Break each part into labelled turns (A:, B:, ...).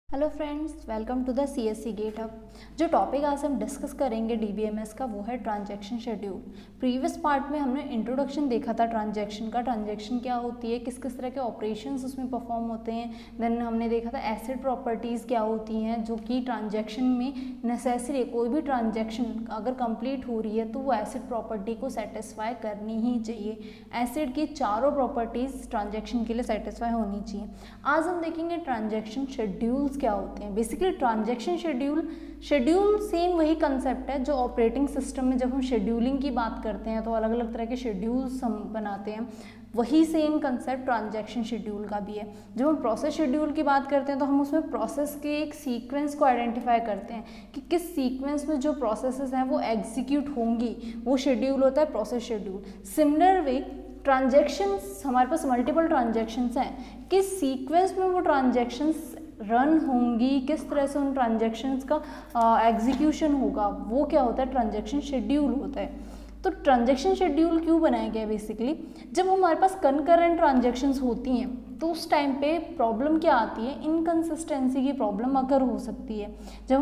A: Hello friends, welcome to the CSC gate hub. जो topic आज हम डिस्कस करेंगे DBMS का वो है ट्रांजैक्शन शेड्यूल। प्रीवियस पार्ट में हमने इंट्रोडक्शन देखा था ट्रांजैक्शन का, ट्रांजैक्शन क्या होती है, किस किस तरह के ऑपरेशंस उसमें परफॉर्म होते हैं। देन हमने देखा था एसिड प्रॉपर्टीज़ क्या होती हैं जो कि ट्रांजैक्शन में नेसेसरी, कोई भी ट्रांजैक्शन अगर कंप्लीट हो रही है तो वो एसिड प्रॉपर्टी को सेटिस्फाई करनी ही चाहिए। एसिड की चारों प्रॉपर्टीज़ ट्रांजैक्शन के लिए सेटिस्फाई होनी चाहिए। आज हम देखेंगे ट्रांजैक्शन शेड्यूल्स क्या होते हैं। बेसिकली ट्रांजैक्शन शेड्यूल सेम वही कंसेप्ट है जो ऑपरेटिंग सिस्टम में जब हम शेड्यूलिंग की बात करते हैं तो अलग अलग तरह के शेड्यूल्स हम बनाते हैं, वही सेम कंसेप्ट ट्रांजैक्शन शेड्यूल का भी है। जब हम प्रोसेस शेड्यूल की बात करते हैं तो हम उसमें प्रोसेस के एक सीक्वेंस को आइडेंटिफाई करते हैं कि किस सीक्वेंस में जो प्रोसेसेस हैं वो एग्जीक्यूट होंगी, वो शेड्यूल होता है process schedule. Similar way transactions, हमारे पास मल्टीपल ट्रांजैक्शंस हैं, किस सीक्वेंस में वो ट्रांजैक्शंस रन होंगी, किस तरह से उन ट्रांजैक्शंस का एग्जीक्यूशन होगा, वो क्या होता है, ट्रांजैक्शन शेड्यूल होता है। तो ट्रांजैक्शन शेड्यूल क्यों बनाया गया है? बेसिकली जब हमारे पास कंकरेंट ट्रांजैक्शंस होती हैं तो उस टाइम पे प्रॉब्लम क्या आती है, इनकंसिस्टेंसी की प्रॉब्लम अगर हो सकती है। जब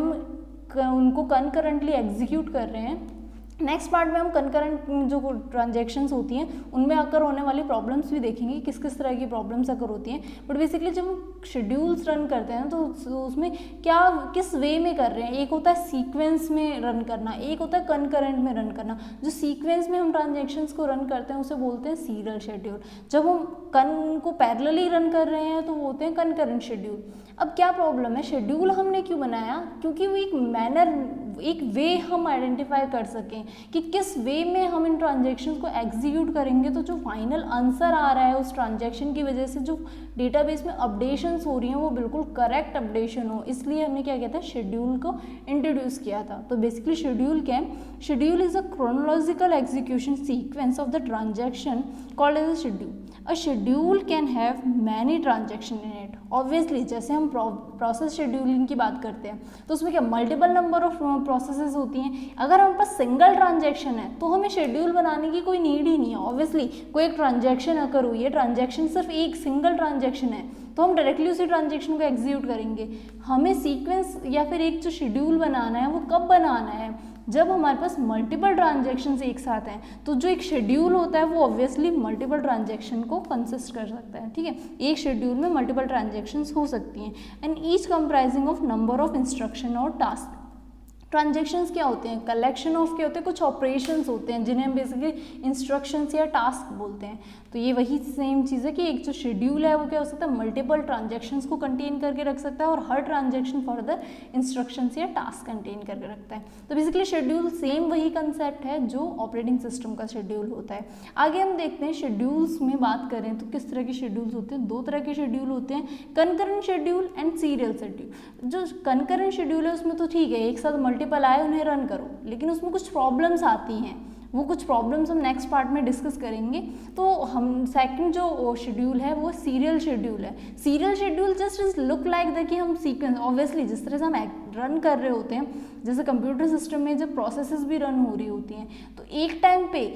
A: हम उनको कंकरेंटली एग्जीक्यूट कर रहे हैं, नेक्स्ट पार्ट में हम कंकरेंट जो ट्रांजैक्शंस होती हैं उनमें आकर होने वाली प्रॉब्लम्स भी देखेंगे, किस किस तरह की प्रॉब्लम्स अगर होती हैं। बट बेसिकली जब हम शेड्यूल्स रन करते हैं तो उसमें क्या, किस वे में कर रहे हैं। एक होता है सीक्वेंस में रन करना, एक होता है कंकरेंट में रन करना। जो सीक्वेंस में हम ट्रांजैक्शंस को रन करते हैं उसे बोलते हैं सीरियल शेड्यूल। जब हम को पैरेलली रन कर रहे हैं तो वो होते हैं कंकरेंट शेड्यूल। अब क्या प्रॉब्लम है, शेड्यूल हमने क्यों बनाया? क्योंकि वो एक मैनर, एक वे हम आइडेंटिफाई कर सकें कि किस वे में हम इन ट्रांजैक्शंस को एग्जीक्यूट करेंगे तो जो फाइनल आंसर आ रहा है उस ट्रांजैक्शन की वजह से जो डेटाबेस में अपडेशंस हो रही हैं वो बिल्कुल करेक्ट अपडेशन हो। इसलिए हमने क्या किया था, शेड्यूल को इंट्रोड्यूस किया था। तो बेसिकली शेड्यूल क्या है? Schedule is a chronological execution sequence of the transaction called as a schedule. A schedule can have many transaction in it. Obviously जैसे हम प्रोसेस शेड्यूलिंग की बात करते हैं तो उसमें क्या मल्टीपल नंबर ऑफ प्रोसेसेस होती हैं। अगर हमारे पास सिंगल ट्रांजैक्शन है तो हमें शेड्यूल बनाने की कोई नीड ही नहीं है। ऑब्वियसली कोई एक ट्रांजैक्शन अगर हुई है, ट्रांजैक्शन सिर्फ एक सिंगल ट्रांजैक्शन है तो हम डायरेक्टली उसी ट्रांजैक्शन को एग्जीक्यूट करेंगे। हमें सीक्वेंस या फिर एक जो शेड्यूल बनाना है वो कब बनाना है, जब हमारे पास मल्टीपल ट्रांजैक्शंस एक साथ हैं। तो जो एक शेड्यूल होता है वो ऑब्वियसली मल्टीपल ट्रांजैक्शन को कंसिस्ट कर सकता है। ठीक है, एक शेड्यूल में मल्टीपल ट्रांजैक्शंस हो सकती हैं and each comprising of number of instruction और टास्क। ट्रांजैक्शंस क्या होते हैं? कलेक्शन ऑफ क्या होते हैं, कुछ ऑपरेशंस होते हैं जिन्हें हम बेसिकली इंस्ट्रक्शंस या टास्क बोलते हैं। तो ये वही सेम चीज़ है कि एक जो शेड्यूल है वो क्या हो सकता है, मल्टीपल ट्रांजैक्शंस को कंटेन करके रख सकता है और हर ट्रांजैक्शन फर्दर इंस्ट्रक्शंस या टास्क कंटेन करके रखता है। तो बेसिकली शेड्यूल सेम वही कंसेप्ट है जो ऑपरेटिंग सिस्टम का शेड्यूल होता है। आगे हम देखते हैं शेड्यूल्स में बात करें तो किस तरह के शेड्यूल्स होते हैं। दो तरह के शेड्यूल होते हैं, concurrent schedule and serial schedule. जो कंकरेंट शेड्यूल है उसमें तो ठीक है, एक साथ मल्टीपल आए उन्हें रन करो, लेकिन उसमें कुछ प्रॉब्लम्स आती हैं। वो कुछ प्रॉब्लम्स हम नेक्स्ट पार्ट में डिस्कस करेंगे। तो हम सेकंड जो शेड्यूल है वो सीरियल शेड्यूल है। Serial schedule just is look like that कि हम सीक्वेंस, ऑब्वियसली जिस तरह से हम रन कर रहे होते हैं, जैसे कंप्यूटर सिस्टम में जब प्रोसेसेस भी रन हो रही होती हैं तो एक टाइम पे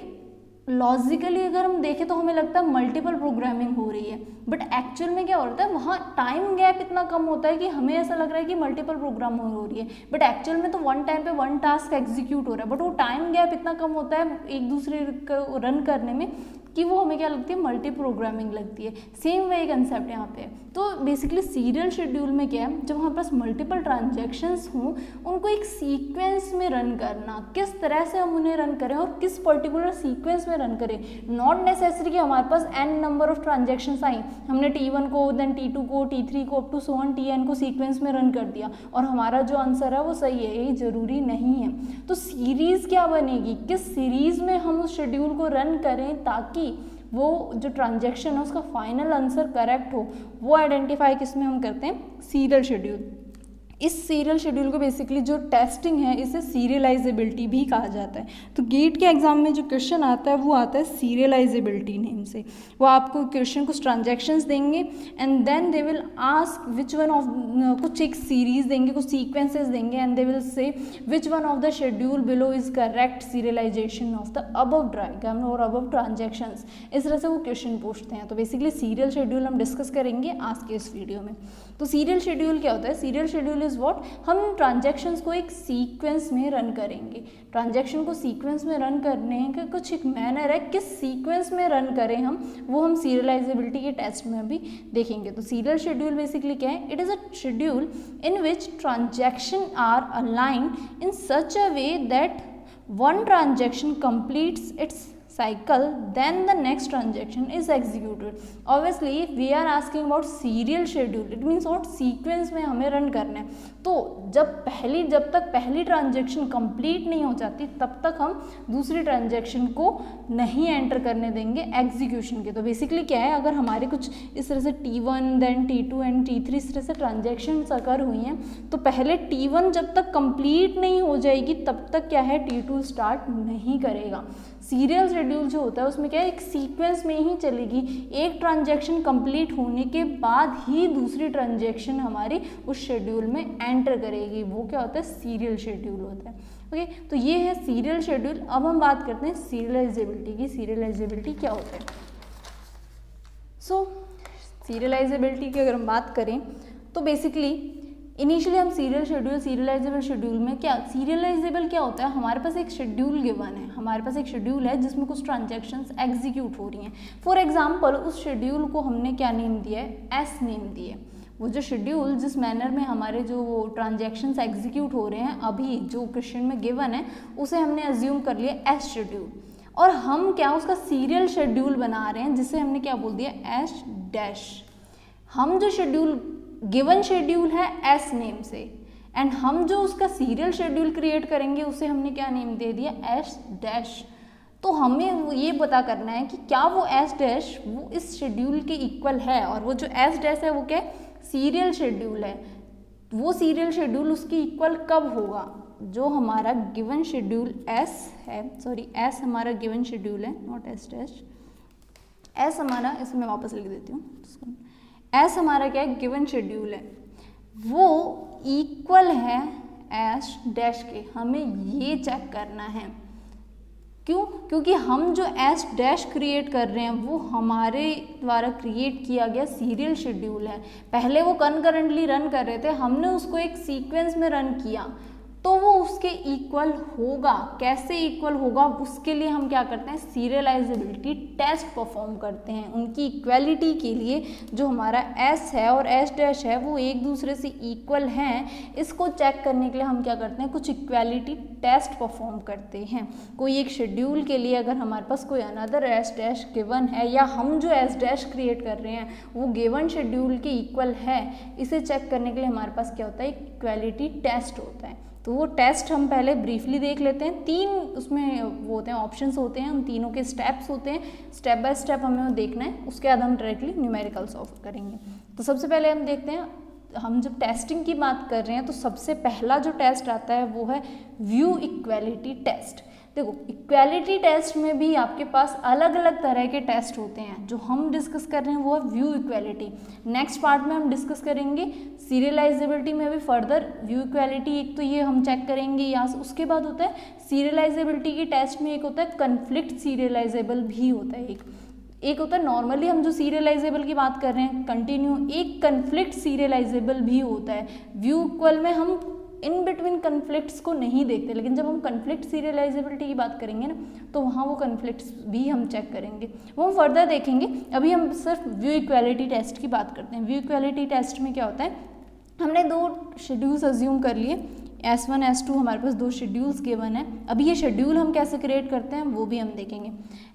A: लॉजिकली अगर हम देखें तो हमें लगता है मल्टीपल प्रोग्रामिंग हो रही है, बट एक्चुअल में क्या होता है, वहाँ टाइम गैप इतना कम होता है कि हमें ऐसा लग रहा है कि मल्टीपल प्रोग्राम हो रही है, बट एक्चुअल में तो वन टाइम पे वन टास्क एग्जीक्यूट हो रहा है। बट वो टाइम गैप इतना कम होता है एक दूसरे को रन करने में कि वो हमें क्या लगती है, मल्टी प्रोग्रामिंग लगती है। सेम वही कंसेप्ट यहाँ पे। तो बेसिकली सीरियल शेड्यूल में क्या है, जब हमारे पास मल्टीपल ट्रांजैक्शंस हों उनको एक सीक्वेंस में रन करना, किस तरह से हम उन्हें रन करें और किस पर्टिकुलर सीक्वेंस में रन करें। नॉट नेसेसरी कि हमारे पास n नंबर ऑफ ट्रांजैक्शंस आई, हमने T1 को, देन T2 को, T3 को, up to so on Tn को सीक्वेंस में रन कर दिया और हमारा जो आंसर है वो सही है, यही जरूरी नहीं है। तो सीरीज क्या बनेगी, किस सीरीज में हम उस शेड्यूल को रन करें ताकि वो जो ट्रांजैक्शन है उसका फाइनल आंसर करेक्ट हो, वो आइडेंटिफाई किस में हम करते हैं, सीरियल शेड्यूल। इस सीरियल शेड्यूल को बेसिकली जो टेस्टिंग है इसे सीरियलाइजेबिलिटी भी कहा जाता है। तो गेट के एग्जाम में जो क्वेश्चन आता है वो आता है सीरियलाइजेबिलिटी नेम से। वो आपको क्वेश्चन कुछ ट्रांजैक्शंस देंगे and then they will ask which one of, कुछ एक सीरीज देंगे, कुछ सीक्वेंसेस देंगे and they will say which one of the schedule below is correct serialisation of the above diagram और अबव ट्रांजैक्शंस। इस तरह से वो क्वेश्चन पूछते हैं। तो बेसिकली सीरियल शेड्यूल हम डिस्कस करेंगे आज के इस वीडियो में। तो सीरियल शेड्यूल क्या होता है? सीरियल शेड्यूल इज व्हाट, हम ट्रांजैक्शंस को एक सीक्वेंस में रन करेंगे। ट्रांजैक्शन को सीक्वेंस में रन करने का कुछ एक मैनर है, किस सीक्वेंस में रन करें वो हम सीरियलाइजेबिलिटी के टेस्ट में अभी देखेंगे। तो सीरियल शेड्यूल बेसिकली क्या है? It is a schedule in which transaction are aligned in such a way that one transaction completes its cycle, then the next transaction is executed. Obviously if we are asking about serial schedule, it means what, sequence में हमें run करना है। तो जब तक पहली transaction complete नहीं हो जाती तब तक हम दूसरी ट्रांजेक्शन को नहीं एंटर करने देंगे एग्जीक्यूशन के। तो बेसिकली क्या है, अगर हमारे कुछ इस तरह से T1 then T2 and T3 इस तरह से ट्रांजेक्शन अकर हुई हैं, तो पहले T1 जब तक कंप्लीट नहीं हो जाएगी तब तक क्या है, T2 स्टार्ट नहीं करेगा। सीरियल शेड्यूल जो होता है उसमें क्या है, एक सीक्वेंस में ही चलेगी। एक ट्रांजैक्शन कंप्लीट होने के बाद ही दूसरी ट्रांजैक्शन हमारी उस शेड्यूल में एंटर करेगी। वो क्या होता है, सीरियल शेड्यूल होता है। ओके, तो ये है सीरियल शेड्यूल। अब हम बात करते हैं सीरियलाइजेबिलिटी की। सीरियलाइजेबिलिटी क्या होता है? सो सीरियलाइजेबिलिटी की अगर हम बात करें तो बेसिकली इनिशियली हम सीरियलाइजेबल शेड्यूल में क्या, सीरियलाइजेबल क्या होता है, हमारे पास एक शेड्यूल गिवन है, हमारे पास एक शेड्यूल है जिसमें कुछ ट्रांजैक्शंस एग्जीक्यूट हो रही हैं। फॉर एग्जांपल उस शेड्यूल को हमने क्या नेम दिया है, एस नेम दिए। वो जो शेड्यूल जिस मैनर में हमारे जो ट्रांजैक्शंस एग्जीक्यूट हो रहे हैं अभी जो क्वेश्चन में गिवन है उसे हमने अज्यूम कर लिया एस शेड्यूल, और हम क्या उसका सीरियल शेड्यूल बना रहे हैं जिसे हमने क्या बोल दिया, एस डैश। हम जो शेड्यूल गिवन शेड्यूल है एस नेम से, एंड हम जो उसका सीरियल शेड्यूल क्रिएट करेंगे उसे हमने क्या नेम दे दिया, एस डैश। तो हमें ये पता करना है कि क्या वो एस डैश वो इस शेड्यूल के इक्वल है, और वो जो एस डैश है वो क्या, सीरियल शेड्यूल है। वो सीरियल शेड्यूल उसकी इक्वल कब होगा, जो हमारा गिवन शेड्यूल एस है, सॉरी एस हमारा गिवन शेड्यूल है, नॉट एस डैश, एस हमारा, इसमें वापस लिख देती हूँ, एस हमारा क्या है, गिवन शेड्यूल है, वो इक्वल है एस डैश के। हमें ये चेक करना है, क्यों, क्योंकि हम जो एस डैश क्रिएट कर रहे हैं वो हमारे द्वारा क्रिएट किया गया सीरियल शेड्यूल है। पहले वो कनकरेंटली रन कर रहे थे, हमने उसको एक सीक्वेंस में रन किया तो वो उसके इक्वल होगा। कैसे इक्वल होगा, उसके लिए हम क्या करते हैं, सीरियलाइजेबिलिटी टेस्ट परफॉर्म करते हैं। उनकी इक्वलिटी के लिए जो हमारा एस है और एस डैश है वो एक दूसरे से इक्वल हैं, इसको चेक करने के लिए हम क्या करते हैं, कुछ इक्वलिटी टेस्ट परफॉर्म करते हैं। कोई एक शेड्यूल के लिए अगर हमारे पास कोई अनदर एस डैश गिवन है, या हम जो एस डैश क्रिएट कर रहे हैं वो गिवन शेड्यूल के इक्वल है, इसे चेक करने के लिए हमारे पास क्या होता है, इक्वलिटी टेस्ट होता है। तो वो टेस्ट हम पहले ब्रीफली देख लेते हैं। 3 उसमें वो होते हैं, ऑप्शंस होते हैं, उन तीनों के स्टेप्स होते हैं, स्टेप बाय स्टेप हमें वो देखना है, उसके बाद हम डायरेक्टली न्यूमेरिकल सॉल्व करेंगे। तो सबसे पहले हम देखते हैं, हम जब टेस्टिंग की बात कर रहे हैं तो सबसे पहला जो टेस्ट आता है वो है व्यू इक्वलिटी टेस्ट। देखो इक्वलिटी टेस्ट में भी आपके पास अलग अलग तरह के टेस्ट होते हैं। जो हम डिस्कस कर रहे हैं वो है व्यू इक्वलिटी। नेक्स्ट पार्ट में हम डिस्कस करेंगे सीरियलाइजेबिलिटी में भी फर्दर व्यू इक्वलिटी, एक तो ये हम चेक करेंगे यहाँ से। उसके बाद होता है सीरियलाइजेबिलिटी की टेस्ट में एक होता है कन्फ्लिक्ट सीरियलाइजेबल भी होता है, एक होता है नॉर्मली हम जो सीरियलाइजेबल की बात कर रहे हैं कंटिन्यू, एक कन्फ्लिक्ट सीरियलाइजेबल भी होता है। व्यू इक्वल में हम इन बिटवीन कन्फ्लिक्ट्स को नहीं देखते, लेकिन जब हम कन्फ्लिक्ट सीरियलाइजेबिलिटी की बात करेंगे ना तो वहाँ वो कन्फ्लिक्ट्स भी हम चेक करेंगे, वो हम फर्दर देखेंगे। अभी हम सिर्फ व्यू इक्वलिटी टेस्ट की बात करते हैं। व्यू इक्वलिटी टेस्ट में क्या होता है, हमने 2 शेड्यूल्स अज्यूम कर लिए, S1 S2 हमारे पास 2 शेड्यूल्स गिवन है। अभी ये शेड्यूल हम कैसे क्रिएट करते हैं वो भी हम देखेंगे।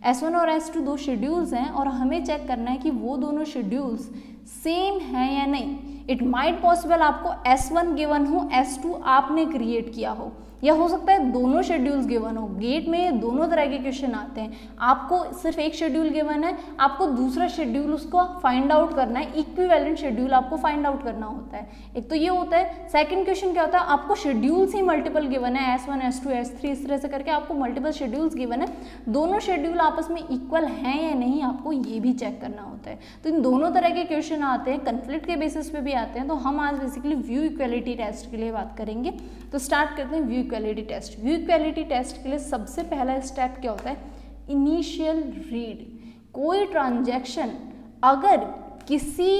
A: S1 और S2 2 शेड्यूल्स हैं और हमें चेक करना है कि वो दोनों शेड्यूल्स सेम हैं या नहीं। इट माइट पॉसिबल आपको S1 गिवन हो, S2 आपने क्रिएट किया हो, या हो सकता है दोनों शेड्यूल्स गिवन हो। गेट में दोनों तरह के क्वेश्चन आते हैं, आपको सिर्फ एक शेड्यूल गिवन है, आपको दूसरा शेड्यूल उसको फाइंड आउट करना है, इक्विवेलेंट शेड्यूल आपको फाइंड आउट करना होता है। एक तो ये होता है। सेकंड क्वेश्चन क्या होता है, आपको शेड्यूल्स ही मल्टीपल गिवन है, S1 S2 S3 इस तरह से करके आपको मल्टीपल शेड्यूल्स गिवन है, दोनों शेड्यूल आपस में इक्वल हैं या नहीं आपको ये भी चेक करना होता है। तो इन दोनों तरह के क्वेश्चन आते हैं, कन्फ्लिक्ट के बेसिस पे भी आते हैं। तो हम आज बेसिकली व्यू इक्वालिटी टेस्ट के लिए बात करेंगे। तो स्टार्ट करते हैं view equality test. View equality test के लिए सबसे पहला स्टेप क्या होता है, इनिशियल रीड। कोई ट्रांजैक्शन अगर किसी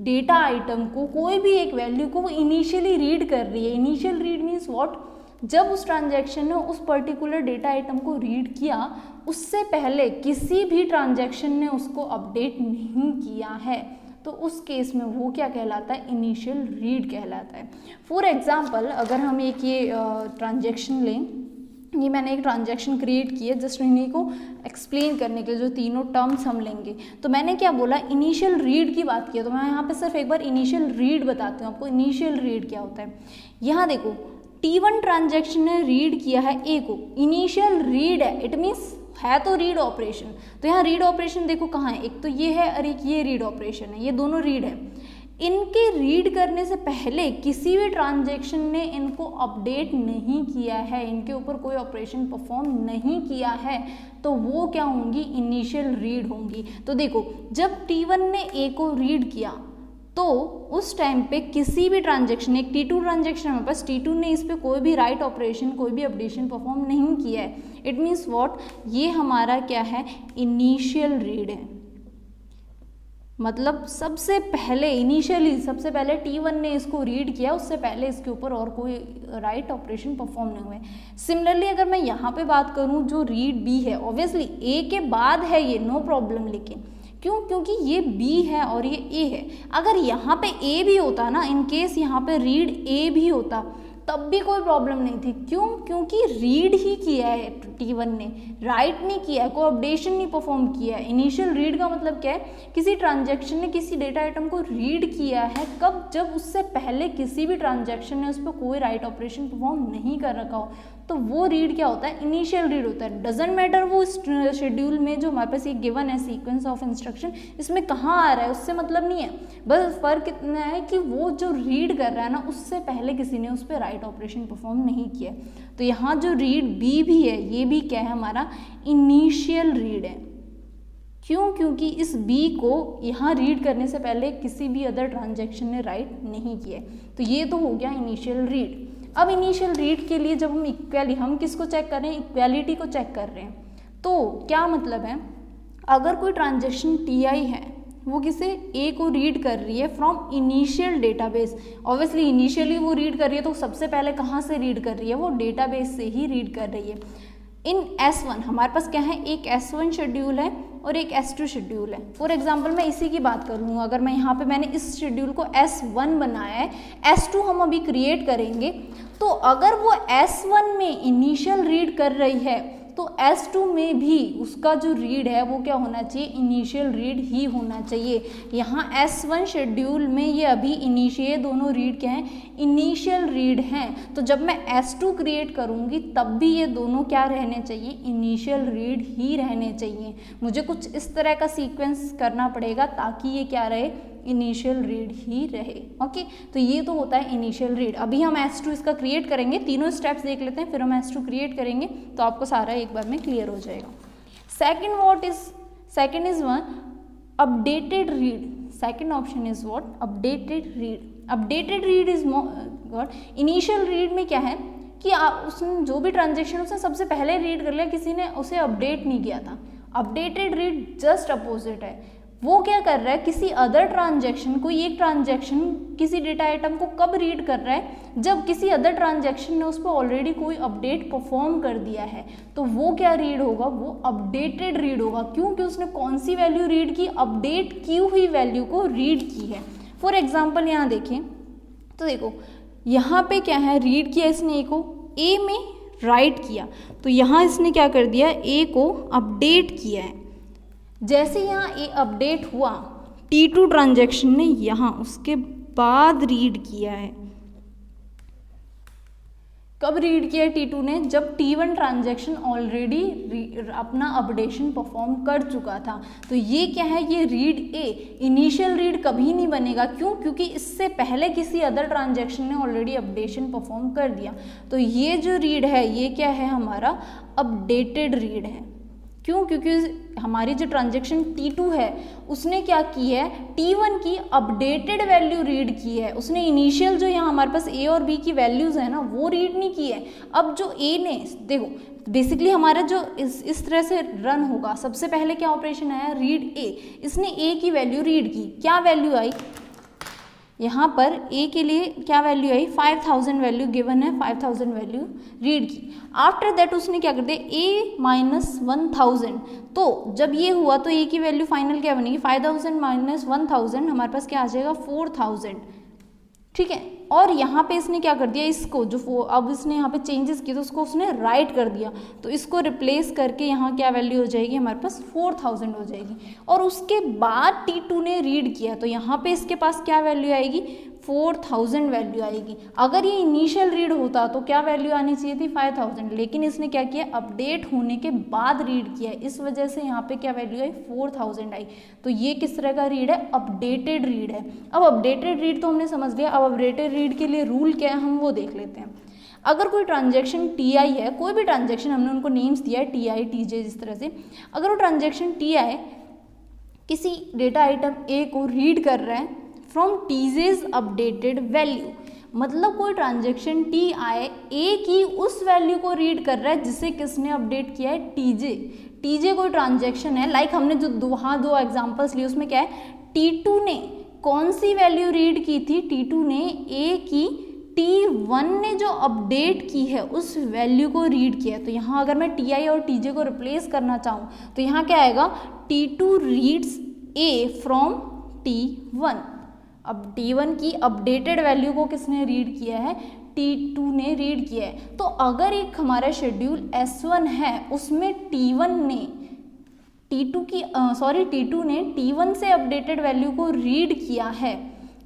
A: डेटा आइटम को, कोई भी एक वैल्यू को वो इनिशियली रीड कर रही है, इनिशियल रीड मीन्स व्हाट, जब उस ट्रांजैक्शन ने उस पर्टिकुलर डेटा आइटम को रीड किया उससे पहले किसी भी ट्रांजैक्शन ने उसको अपडेट नहीं किया है, तो उस केस में वो क्या कहलाता है, इनिशियल रीड कहलाता है। फॉर एग्जांपल अगर हम एक ये ट्रांजैक्शन लें, ये मैंने एक ट्रांजैक्शन क्रिएट की है जस्ट इन्हीं को एक्सप्लेन करने के लिए, जो तीनों टर्म्स हम लेंगे। तो मैंने क्या बोला, इनिशियल रीड की बात की है, तो मैं यहाँ पे सिर्फ एक बार इनिशियल रीड बताती हूँ आपको। इनिशियल रीड क्या होता है, यहाँ देखो T1 ट्रांजैक्शन ने रीड किया है ए को, इनिशियल रीड है, इट मीन्स है तो रीड ऑपरेशन। तो यहाँ रीड ऑपरेशन देखो कहाँ है, एक तो ये है और एक ये रीड ऑपरेशन है, ये दोनों रीड है। इनके रीड करने से पहले किसी भी ट्रांजैक्शन ने इनको अपडेट नहीं किया है, इनके ऊपर कोई ऑपरेशन परफॉर्म नहीं किया है, तो वो क्या होंगी, इनिशियल रीड होंगी। तो देखो जब T1 ने ए को रीड किया तो उस टाइम पे किसी भी ट्रांजैक्शन, एक T2 ट्रांजैक्शन हमारे पास, T2 ने इस पे कोई भी राइट ऑपरेशन, कोई भी अपडेशन परफॉर्म नहीं किया है। इट मीन्स व्हाट, ये हमारा क्या है, इनिशियल रीड है। मतलब सबसे पहले इनिशियली, सबसे पहले T1 ने इसको रीड किया, उससे पहले इसके ऊपर और कोई राइट ऑपरेशन परफॉर्म नहीं हुए। सिमिलरली अगर मैं यहाँ पे बात करूँ, जो रीड B है, ऑब्वियसली A के बाद है ये, नो प्रॉब्लम, लेकिन क्यों, क्योंकि ये B है और ये A है। अगर यहाँ पे A भी होता ना, इन केस यहाँ पे रीड A भी होता तब भी कोई प्रॉब्लम नहीं थी। क्यों, क्योंकि रीड ही किया है T1 ने, राइट नहीं किया है, कोई अपडेशन नहीं परफॉर्म किया है। इनिशियल रीड का मतलब क्या है, किसी ट्रांजैक्शन ने किसी डेटा आइटम को रीड किया है, कब, जब उससे पहले किसी भी ट्रांजैक्शन ने उस पर कोई राइट ऑपरेशन परफॉर्म नहीं कर रखा हो, तो वो रीड क्या होता है, इनिशियल रीड होता है। डजेंट मैटर वो शेड्यूल में जो हमारे पास ये गिवन है सीक्वेंस ऑफ इंस्ट्रक्शन, इसमें कहाँ आ रहा है उससे मतलब नहीं है, बस फर्क इतना है कि वो जो रीड कर रहा है ना, उससे पहले किसी ने उस पर राइट ऑपरेशन परफॉर्म नहीं किया। तो यहाँ जो रीड B भी है, ये भी क्या है, हमारा इनिशियल रीड है। क्यों, क्योंकि इस B को यहाँ रीड करने से पहले किसी भी अदर ट्रांजैक्शन ने राइट नहीं किया। तो ये तो हो गया इनिशियल रीड। अब इनिशियल रीड के लिए जब हम किसको चेक कर रहे हैं, इक्वालिटी को चेक कर रहे हैं। तो क्या मतलब है, अगर कोई ट्रांजैक्शन Ti है, वो किसे, A को रीड कर रही है from initial database. Obviously initially वो रीड कर रही है, तो सबसे पहले कहाँ से रीड कर रही है, वो डेटाबेस से ही रीड कर रही है। इन S1 हमारे पास क्या है, एक S1 शेड्यूल है और एक S2 शेड्यूल है। फॉर एग्जांपल मैं इसी की बात करूँ, अगर मैं यहाँ पे मैंने इस शेड्यूल को S1 बनाया है, S2 हम अभी क्रिएट करेंगे, तो अगर वो S1 में इनिशियल रीड कर रही है, तो S2 में भी उसका जो रीड है वो क्या होना चाहिए, इनिशियल रीड ही होना चाहिए। यहाँ S1 शेड्यूल में ये अभी इनिशियल, दोनों रीड क्या हैं, इनिशियल रीड हैं। तो जब मैं S2 क्रिएट करूँगी तब भी ये दोनों क्या रहने चाहिए, इनिशियल रीड ही रहने चाहिए। मुझे कुछ इस तरह का सीक्वेंस करना पड़ेगा ताकि ये क्या रहे, इनिशियल रीड ही रहे। ओके, तो ये तो होता है इनिशियल रीड। अभी हम S2 इसका क्रिएट करेंगे, तीनों स्टेप्स देख लेते हैं, फिर हम S2 क्रिएट करेंगे तो आपको सारा एक बार में क्लियर हो जाएगा। Second is one updated read. Second option is what, updated read. Updated read is what, initial read में क्या है कि उसने जो भी ट्रांजेक्शन उसने सबसे पहले रीड कर लिया, किसी ने उसे अपडेट नहीं किया था। अपडेटेड रीड जस्ट अपोजिट है, वो क्या कर रहा है, किसी अदर ट्रांजैक्शन, कोई एक ट्रांजैक्शन किसी डेटा आइटम को कब रीड कर रहा है, जब किसी अदर ट्रांजैक्शन ने उस पर ऑलरेडी कोई अपडेट परफॉर्म कर दिया है, तो वो क्या रीड होगा, वो अपडेटेड रीड होगा। क्योंकि उसने कौन सी वैल्यू रीड की, अपडेट की हुई वैल्यू को रीड की है। फॉर एग्जाम्पल यहाँ देखें तो देखो यहाँ पे क्या है, रीड किया इसने ए को, ए में राइट किया, तो यहाँ इसने क्या कर दिया, ए को अपडेट किया है। जैसे यहाँ ए अपडेट हुआ, T2 ट्रांजैक्शन ने यहाँ उसके बाद रीड किया है। कब रीड किया है T2 ने? जब T1 ट्रांजैक्शन ऑलरेडी अपना अपडेशन परफॉर्म कर चुका था। तो ये क्या है, ये रीड ए, इनिशियल रीड कभी नहीं बनेगा। क्यों? क्योंकि इससे पहले किसी अदर ट्रांजैक्शन ने ऑलरेडी अपडेशन परफॉर्म कर दिया। तो ये जो रीड है ये क्या है, हमारा अपडेटेड रीड है। क्यों? क्योंकि हमारी जो ट्रांजैक्शन T2 है उसने क्या की है, T1 की अपडेटेड वैल्यू रीड की है। उसने इनिशियल जो यहाँ हमारे पास A और B की वैल्यूज़ है ना वो रीड नहीं की है। अब जो A ने, देखो बेसिकली हमारा जो इस तरह से रन होगा, सबसे पहले क्या ऑपरेशन आया, रीड A। इसने A की वैल्यू रीड की, क्या वैल्यू आई यहाँ पर A के लिए, क्या वैल्यू आई, 5000 वैल्यू गिवन है, 5000 वैल्यू रीड की। आफ्टर दैट उसने क्या कर दिया, A माइनस 1000। तो जब ये हुआ तो A की वैल्यू फाइनल क्या बनेगी, 5000 माइनस 1000 हमारे पास क्या आ जाएगा, 4000। ठीक है। और यहाँ पे इसने क्या कर दिया, इसको जो अब इसने यहाँ पे चेंजेस किए तो उसको उसने राइट कर दिया। तो इसको रिप्लेस करके यहाँ क्या वैल्यू हो जाएगी, हमारे पास 4000 हो जाएगी। और उसके बाद T2 ने रीड किया तो यहाँ पे इसके पास क्या वैल्यू आएगी, 4000 वैल्यू आएगी। अगर ये इनिशियल रीड होता तो क्या वैल्यू आनी चाहिए थी, 5000, लेकिन इसने क्या किया, अपडेट होने के बाद रीड किया, इस वजह से यहाँ पे क्या वैल्यू आई, 4000 आई। तो ये किस तरह का रीड है, अपडेटेड रीड है। अब अपडेटेड रीड तो हमने समझ लिया। अब अपडेटेड रीड के लिए रूल क्या है हम वो देख लेते हैं। अगर कोई ट्रांजैक्शन TI है, कोई भी ट्रांजैक्शन, हमने उनको नेम्स दिया है TI TJ जिस तरह से, अगर वो ट्रांजैक्शन TI किसी डेटा आइटम A को रीड कर रहा है फ्रॉम TJ's अपडेटेड वैल्यू, मतलब कोई ट्रांजैक्शन TI A की उस वैल्यू को रीड कर रहा है जिसे किसने अपडेट किया है, TJ कोई ट्रांजैक्शन है। लाइक हमने जो दो एग्जांपल्स लिए उसमें क्या है, T2 ने कौन सी वैल्यू रीड की थी, T2 ने A की T1 ने जो अपडेट की है उस वैल्यू को रीड किया है। तो यहाँ अगर मैं TI और TJ को रिप्लेस करना चाहूँ तो यहाँ क्या आएगा, T2 reads A from T1। अब T1 की अपडेटेड वैल्यू को किसने रीड किया है, T2 ने रीड किया है। तो अगर एक हमारा शेड्यूल S1 है उसमें T2 ने T1 से अपडेटेड वैल्यू को रीड किया है,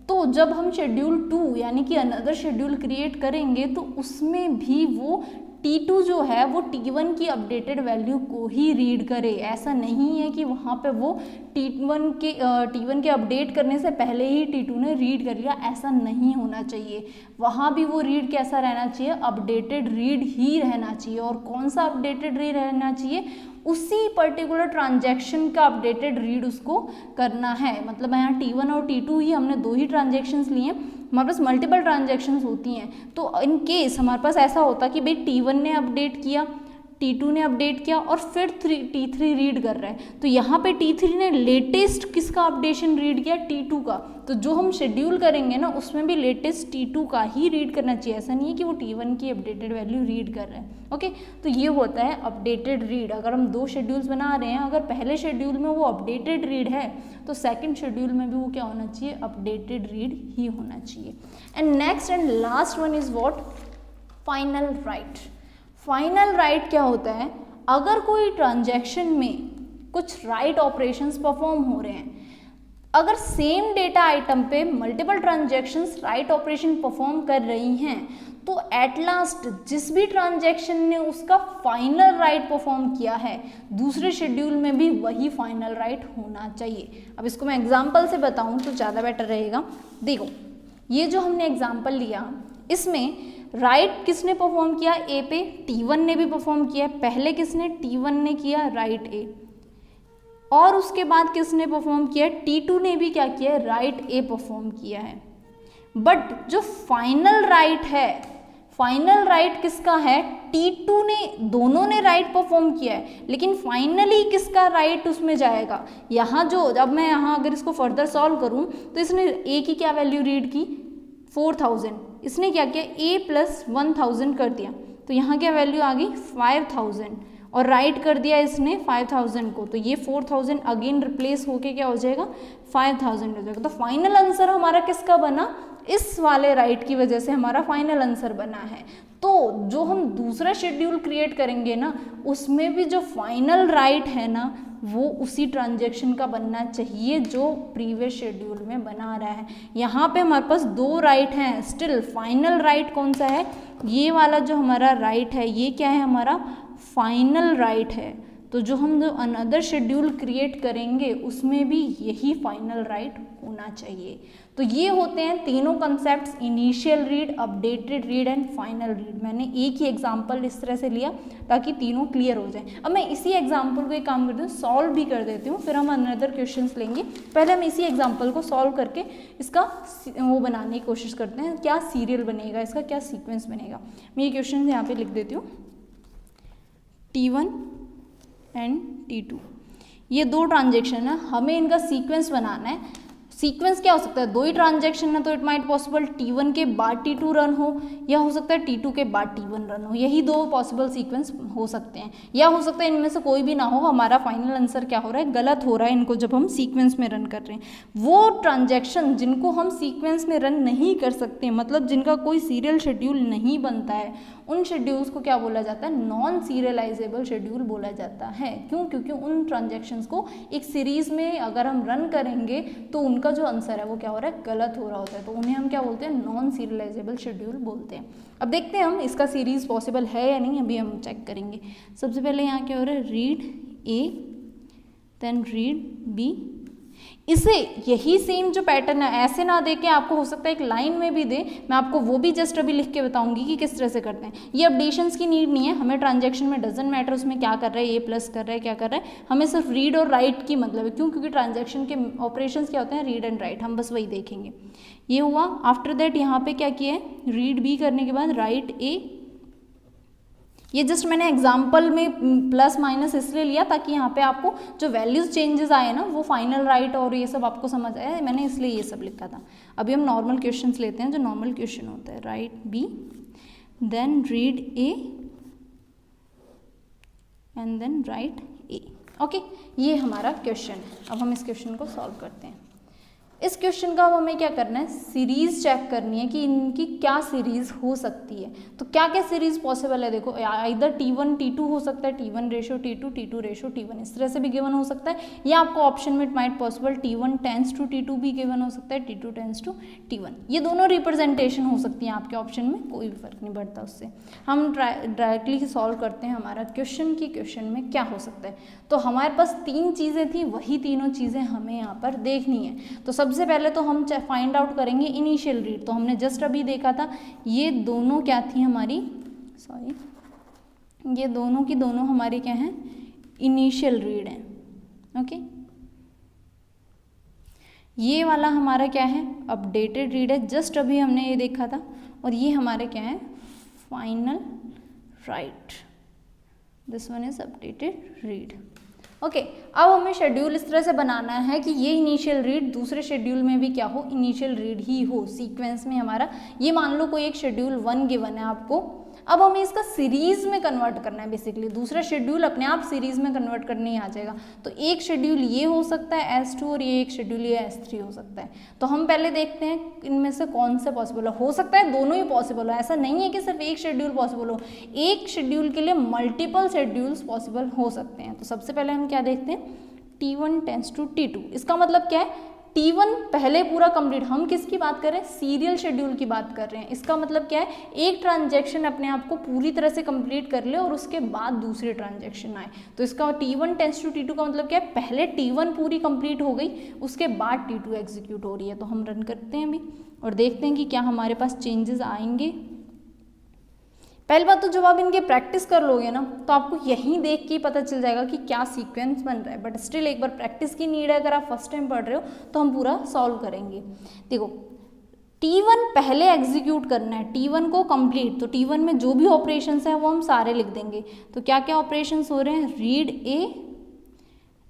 A: तो जब हम शेड्यूल 2 यानी कि अनदर शेड्यूल क्रिएट करेंगे तो उसमें भी वो T2 जो है वो T1 की अपडेटेड वैल्यू को ही रीड करे। ऐसा नहीं है कि वहाँ पे वो T1 के अपडेट करने से पहले ही T2 ने रीड कर लिया, ऐसा नहीं होना चाहिए। वहाँ भी वो रीड कैसा रहना चाहिए, अपडेटेड रीड ही रहना चाहिए। और कौन सा अपडेटेड रीड रहना चाहिए, उसी पर्टिकुलर ट्रांजैक्शन का अपडेटेड रीड उसको करना है। मतलब यहाँ T1 और T2 ही हमने दो ही ट्रांजैक्शंस लिए हैं, हमारे पास मल्टीपल ट्रांजैक्शंस होती हैं। तो इन केस हमारे पास ऐसा होता कि भाई T1 ने अपडेट किया, T2 ने अपडेट किया और फिर T3 रीड कर रहा है, तो यहाँ पे T3 ने लेटेस्ट किसका अपडेशन रीड किया, T2 का। तो जो हम शेड्यूल करेंगे ना उसमें भी लेटेस्ट T2 का ही रीड करना चाहिए। ऐसा नहीं है कि वो T1 की अपडेटेड वैल्यू रीड कर रहा है। ओके, तो ये होता है अपडेटेड रीड। अगर हम दो शेड्यूल्स बना रहे हैं, अगर पहले शेड्यूल में वो अपडेटेड रीड है तो सेकेंड शेड्यूल में भी वो क्या होना चाहिए, अपडेटेड रीड ही होना चाहिए। And next and last one is what, final right. Final right क्या होता है, अगर कोई ट्रांजैक्शन में कुछ राइट ऑपरेशंस परफॉर्म हो रहे हैं, अगर सेम डेटा आइटम पे multiple transactions write operation perform कर रही हैं तो एट लास्ट जिस भी ट्रांजैक्शन ने उसका फाइनल राइट परफॉर्म किया है दूसरे शेड्यूल में भी वही फाइनल राइट होना चाहिए। अब इसको मैं एग्जांपल से बताऊं तो ज़्यादा बेटर रहेगा। देखो ये जो हमने एग्जांपल लिया इसमें राइट किसने परफॉर्म किया, ए पे, T1 ने भी परफॉर्म किया। पहले किसने, T1 ने किया राइट ए, और उसके बाद किसने परफॉर्म किया, T2 ने भी क्या किया, राइट ए परफॉर्म किया है। बट जो फाइनल राइट है, फाइनल राइट किसका है, T2 ने, दोनों ने राइट परफॉर्म किया है, लेकिन फाइनली किसका राइट उसमें जाएगा। यहाँ जो, अब मैं यहाँ अगर इसको फर्दर सॉल्व करूँ तो इसने ए की क्या वैल्यू रीड की, 4000। इसने क्या किया, a प्लस 1000 कर दिया, तो यहाँ क्या वैल्यू आ गई 5000, और राइट कर दिया इसने 5000 को, तो ये 4000 अगेन रिप्लेस होके क्या हो जाएगा, 5000 हो जाएगा। तो फाइनल आंसर हमारा किसका बना, इस वाले राइट की वजह से हमारा फाइनल आंसर बना है। तो जो हम दूसरा शेड्यूल क्रिएट करेंगे ना, उसमें भी जो फाइनल राइट है ना, वो उसी ट्रांजैक्शन का बनना चाहिए जो प्रीवियस शेड्यूल में बना रहा है। यहाँ पे हमारे पास 2 राइट हैं, स्टिल फाइनल राइट कौन सा है, ये वाला जो हमारा राइट है, ये क्या है, हमारा फाइनल राइट है। तो जो हम जो अनदर शेड्यूल क्रिएट करेंगे उसमें भी यही फाइनल राइट होना चाहिए। तो ये होते हैं तीनों concepts, initial read, updated read and final read. मैंने एक ही एग्जांपल इस तरह से लिया ताकि तीनों क्लियर हो जाए। अब मैं इसी एग्जांपल को एक काम करती हूँ, सॉल्व भी कर देती हूँ, फिर हम अनदर क्वेश्चंस लेंगे। पहले हम इसी एग्जांपल को सॉल्व करके इसका वो बनाने की कोशिश करते हैं, क्या सीरियल बनेगा, इसका क्या सीक्वेंस बनेगा। मैं ये क्वेश्चन यहाँ पे लिख देती हूँ, T1 एंड T2, ये 2 ट्रांजेक्शन है, हमें इनका सीक्वेंस बनाना है। सीक्वेंस क्या हो सकता है, 2 ही ट्रांजेक्शन है तो इट माइट पॉसिबल T1 के बाद T2 रन हो, या हो सकता है T2 के बाद T1 रन हो। यही 2 पॉसिबल सीक्वेंस हो सकते हैं, या हो सकता है इनमें से कोई भी ना हो। हमारा फाइनल आंसर क्या हो रहा है, गलत हो रहा है इनको जब हम सीक्वेंस में रन कर रहे हैं। वो ट्रांजेक्शन जिनको हम सीक्वेंस में रन नहीं कर सकते, मतलब जिनका कोई सीरियल शेड्यूल नहीं बनता है, उन शेड्यूल्स को क्या बोला जाता है, नॉन सीरियलाइजेबल शेड्यूल बोला जाता है। क्यों, क्योंकि उन ट्रांजेक्शन्स को एक सीरीज में अगर हम रन करेंगे तो उनका जो आंसर है वो क्या हो रहा है, गलत हो रहा होता है। तो उन्हें हम क्या बोलते हैं, नॉन सीरियलाइजेबल शेड्यूल बोलते हैं। अब देखते हैं हम इसका सीरीज पॉसिबल है या नहीं, अभी हम चेक करेंगे। सबसे पहले यहाँ क्या हो रहा है, read A then read B. इसे यही सेम जो पैटर्न है, ऐसे ना दे के आपको हो सकता है एक लाइन में भी दे, मैं आपको वो भी जस्ट अभी लिख के बताऊंगी कि किस तरह से करते हैं। ये अपडेशंस की नीड नहीं है, हमें ट्रांजैक्शन में डजंट मैटर उसमें क्या कर रहा है, ए प्लस कर रहा है क्या कर रहा है, हमें सिर्फ रीड और राइट की मतलब है। क्यों, क्योंकि ट्रांजैक्शन के ऑपरेशंस क्या होते हैं, रीड एंड राइट, हम बस वही देखेंगे। ये हुआ। आफ्टर दैट यहाँ पे क्या किया है, रीड बी करने के बाद राइट ए। ये जस्ट मैंने एग्जाम्पल में प्लस माइनस इसलिए लिया ताकि यहाँ पे आपको जो वैल्यूज चेंजेस आए ना, वो फाइनल राइट और ये सब आपको समझ आया, मैंने इसलिए ये सब लिखा था। अभी हम नॉर्मल क्वेश्चंस लेते हैं, जो नॉर्मल क्वेश्चन होता है, write B then read A and then write A. Okay, ये हमारा क्वेश्चन है। अब हम इस क्वेश्चन को सॉल्व करते हैं। इस क्वेश्चन का हमें क्या करना है, सीरीज चेक करनी है कि इनकी क्या सीरीज हो सकती है। तो क्या क्या सीरीज पॉसिबल है, देखो इधर T1 T2 हो सकता है, T1 ratio T2 T2 ratio T1, इस तरह से भी गिवन हो सकता है। या आपको ऑप्शन में it might possible T1 tends to T2 भी गिवन हो सकता है, T2 टेंस टू T1। ये दोनों रिप्रेजेंटेशन हो सकती हैं आपके ऑप्शन में, कोई भी फर्क नहीं पड़ता उससे। हम डायरेक्टली सॉल्व करते हैं हमारा क्वेश्चन की क्वेश्चन में क्या हो सकता है। तो हमारे पास 3 चीज़ें थी, वही तीनों चीज़ें हमें यहाँ पर देखनी है। तो सबसे पहले तो हम फाइंड आउट करेंगे इनिशियल रीड। तो हमने जस्ट अभी देखा था, ये दोनों क्या थी हमारी, सॉरी, ये दोनों की दोनों हमारी क्या हैं, इनिशियल रीड है। ओके, ये वाला हमारा क्या है, अपडेटेड रीड है, जस्ट अभी हमने ये देखा था। और ये हमारे क्या है, final right, this one is updated read. Okay, अब हमें शेड्यूल इस तरह से बनाना है कि ये इनिशियल रीड दूसरे शेड्यूल में भी क्या हो, इनिशियल रीड ही हो सीक्वेंस में हमारा। ये मान लो कोई एक शेड्यूल 1 गिवन है आपको, अब हमें इसका सीरीज में कन्वर्ट करना है। बेसिकली दूसरा शेड्यूल अपने आप सीरीज में कन्वर्ट करने ही आ जाएगा। तो एक शेड्यूल ये हो सकता है S2 और ये एक शेड्यूल ये S3 हो सकता है। तो हम पहले देखते हैं इनमें से कौन से पॉसिबल हो सकता है, दोनों ही पॉसिबल हो, ऐसा नहीं है कि सिर्फ एक शेड्यूल पॉसिबल हो, एक शेड्यूल के लिए मल्टीपल शेड्यूल्स पॉसिबल हो सकते हैं। तो सबसे पहले हम क्या देखते हैं, T1 टेंस टू T2। इसका मतलब क्या है, T1 पहले पूरा कंप्लीट, हम किसकी बात कर रहे हैं, सीरियल शेड्यूल की बात कर रहे हैं। इसका मतलब क्या है, एक ट्रांजैक्शन अपने आप को पूरी तरह से कंप्लीट कर ले और उसके बाद दूसरी ट्रांजैक्शन आए। तो इसका T1 टेंस टू T2 का मतलब क्या है, पहले T1 पूरी कंप्लीट हो गई, उसके बाद T2 एग्जीक्यूट हो रही है। तो हम रन करते हैं अभी और देखते हैं कि क्या हमारे पास चेंजेस आएंगे। पहली बात तो जब आप इनके प्रैक्टिस कर लोगे ना, तो आपको यहीं देख के पता चल जाएगा कि क्या सीक्वेंस बन रहा है। बट स्टिल एक बार प्रैक्टिस की नीड है, अगर आप फर्स्ट टाइम पढ़ रहे हो तो हम पूरा सॉल्व करेंगे। देखो, T1 पहले एग्जीक्यूट करना है, T1 को कंप्लीट। तो T1 में जो भी ऑपरेशंस हैं वो हम सारे लिख देंगे। तो क्या क्या ऑपरेशंस हो रहे हैं, रीड ए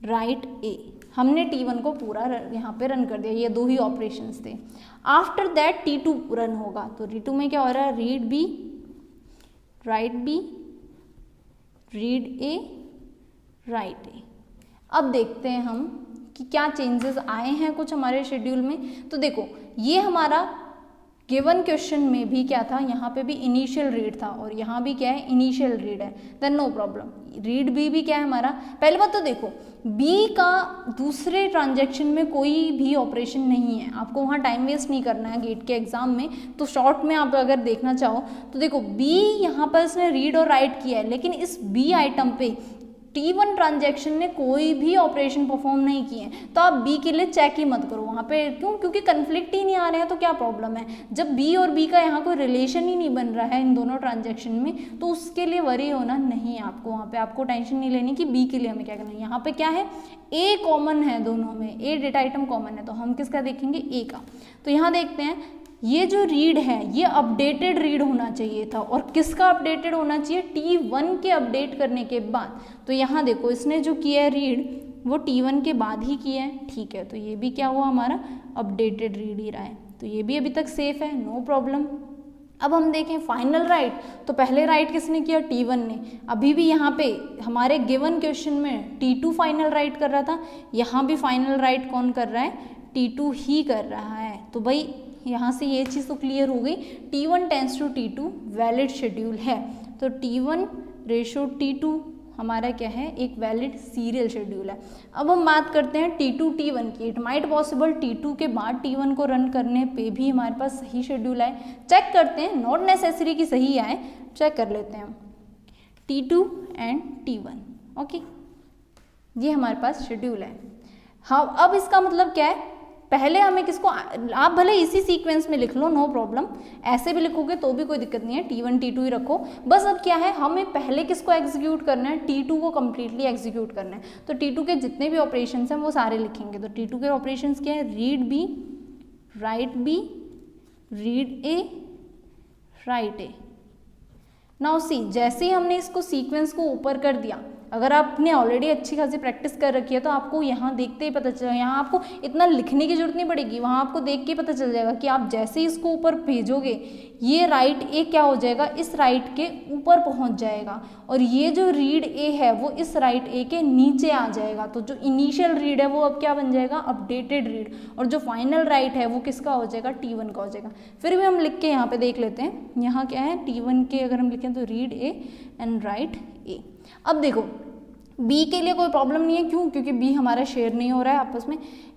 A: राइट ए, हमने T1 को पूरा यहाँ पे रन कर दिया, ये 2 ही ऑपरेशंस थे। आफ्टर दैट T2 रन होगा। तो T2 में क्या हो रहा है, read B write B read A write A. अब देखते हैं हम कि क्या चेंजेस आए हैं कुछ हमारे शेड्यूल में। तो देखो, ये हमारा गिवन क्वेश्चन में भी क्या था, यहाँ पे भी इनिशियल रीड था और यहाँ भी क्या है, इनिशियल रीड है, then no problem. Read B भी क्या है हमारा, पहले बात तो देखो बी का दूसरे ट्रांजैक्शन में कोई भी ऑपरेशन नहीं है, आपको वहाँ टाइम वेस्ट नहीं करना है गेट के एग्जाम में। तो शॉर्ट में आप अगर देखना चाहो तो देखो बी यहाँ पर इसने रीड और राइट किया है, लेकिन इस बी आइटम पे T1 ट्रांजैक्शन ने कोई भी ऑपरेशन परफॉर्म नहीं किए हैं, तो आप बी के लिए चेक ही मत करो वहाँ पे। क्यों? क्योंकि कन्फ्लिक्ट ही नहीं आ रहे हैं, तो क्या प्रॉब्लम है। जब बी और बी का यहाँ कोई रिलेशन ही नहीं बन रहा है इन दोनों ट्रांजैक्शन में, तो उसके लिए वरी होना नहीं है आपको। वहाँ पे आपको टेंशन नहीं लेनी कि बी के लिए हमें क्या करना है। यहाँ पे क्या है, ए कॉमन है दोनों में, ए डेटा आइटम कॉमन है, तो हम किसका देखेंगे, ए का। तो यहाँ देखते हैं ये जो रीड है ये अपडेटेड रीड होना चाहिए था, और किसका अपडेटेड होना चाहिए, T1 के अपडेट करने के बाद। तो यहाँ देखो इसने जो किया है रीड वो T1 के बाद ही किया है, ठीक है। तो ये भी क्या हुआ हमारा अपडेटेड रीड ही रहा है, तो ये भी अभी तक सेफ है, नो प्रॉब्लम। अब हम देखें फाइनल राइट, तो पहले राइट किसने किया, T1 ने। अभी भी यहाँ पे हमारे गिवन क्वेश्चन में T2 फाइनल राइट कर रहा था, यहाँ भी फाइनल राइट कौन कर रहा है, T2 ही कर रहा है। तो भाई यहाँ से ये चीज़ तो क्लियर हो गई, T1 tends to T2 valid schedule है। तो T1 रेशो T2 हमारा क्या है, एक वैलिड सीरियल शेड्यूल है। अब हम बात करते हैं T2 T1 की। इट माइट पॉसिबल T2 के बाद T1 को रन करने पे भी हमारे पास सही शेड्यूल आए, चेक करते हैं, नॉट नेसेसरी कि सही आए, चेक कर लेते हैं। T2 एंड T1, ओके, ये हमारे पास शेड्यूल है। हाँ, अब इसका मतलब क्या है, पहले हमें किसको, आप भले इसी सीक्वेंस में लिख लो, नो प्रॉब्लम, ऐसे भी लिखोगे तो भी कोई दिक्कत नहीं है, T1 T2 ही रखो। बस अब क्या है, हमें पहले किसको एग्जीक्यूट करना है, T2 को कम्प्लीटली एग्जीक्यूट करना है। तो T2 के जितने भी ऑपरेशंस हैं वो सारे लिखेंगे। तो T2 के ऑपरेशंस क्या है, read B, write B, read A, write A. Now see, जैसे ही हमने इसको सीक्वेंस को ऊपर कर दिया, अगर आपने ऑलरेडी अच्छी खासी प्रैक्टिस कर रखी है तो आपको यहाँ देखते ही पता चलेगा, यहाँ आपको इतना लिखने की जरूरत नहीं पड़ेगी, वहाँ आपको देख के पता चल जाएगा कि आप जैसे ही इसको ऊपर भेजोगे ये राइट ए क्या हो जाएगा, इस राइट के ऊपर पहुँच जाएगा, और ये जो रीड ए है वो इस राइट ए के नीचे आ जाएगा। तो जो इनिशियल रीड है वो अब क्या बन जाएगा, अपडेटेड रीड, और जो फाइनल राइट है वो किसका हो जाएगा, T1 का हो जाएगा। फिर भी हम लिख के यहाँ पे देख लेते हैं, यहाँ क्या है, T1 के अगर हम लिखें तो read A and right A. अब देखो बी के लिए कोई प्रॉब्लम नहीं है, क्यों, क्योंकि बी हमारा शेयर नहीं हो रहा है आपस में।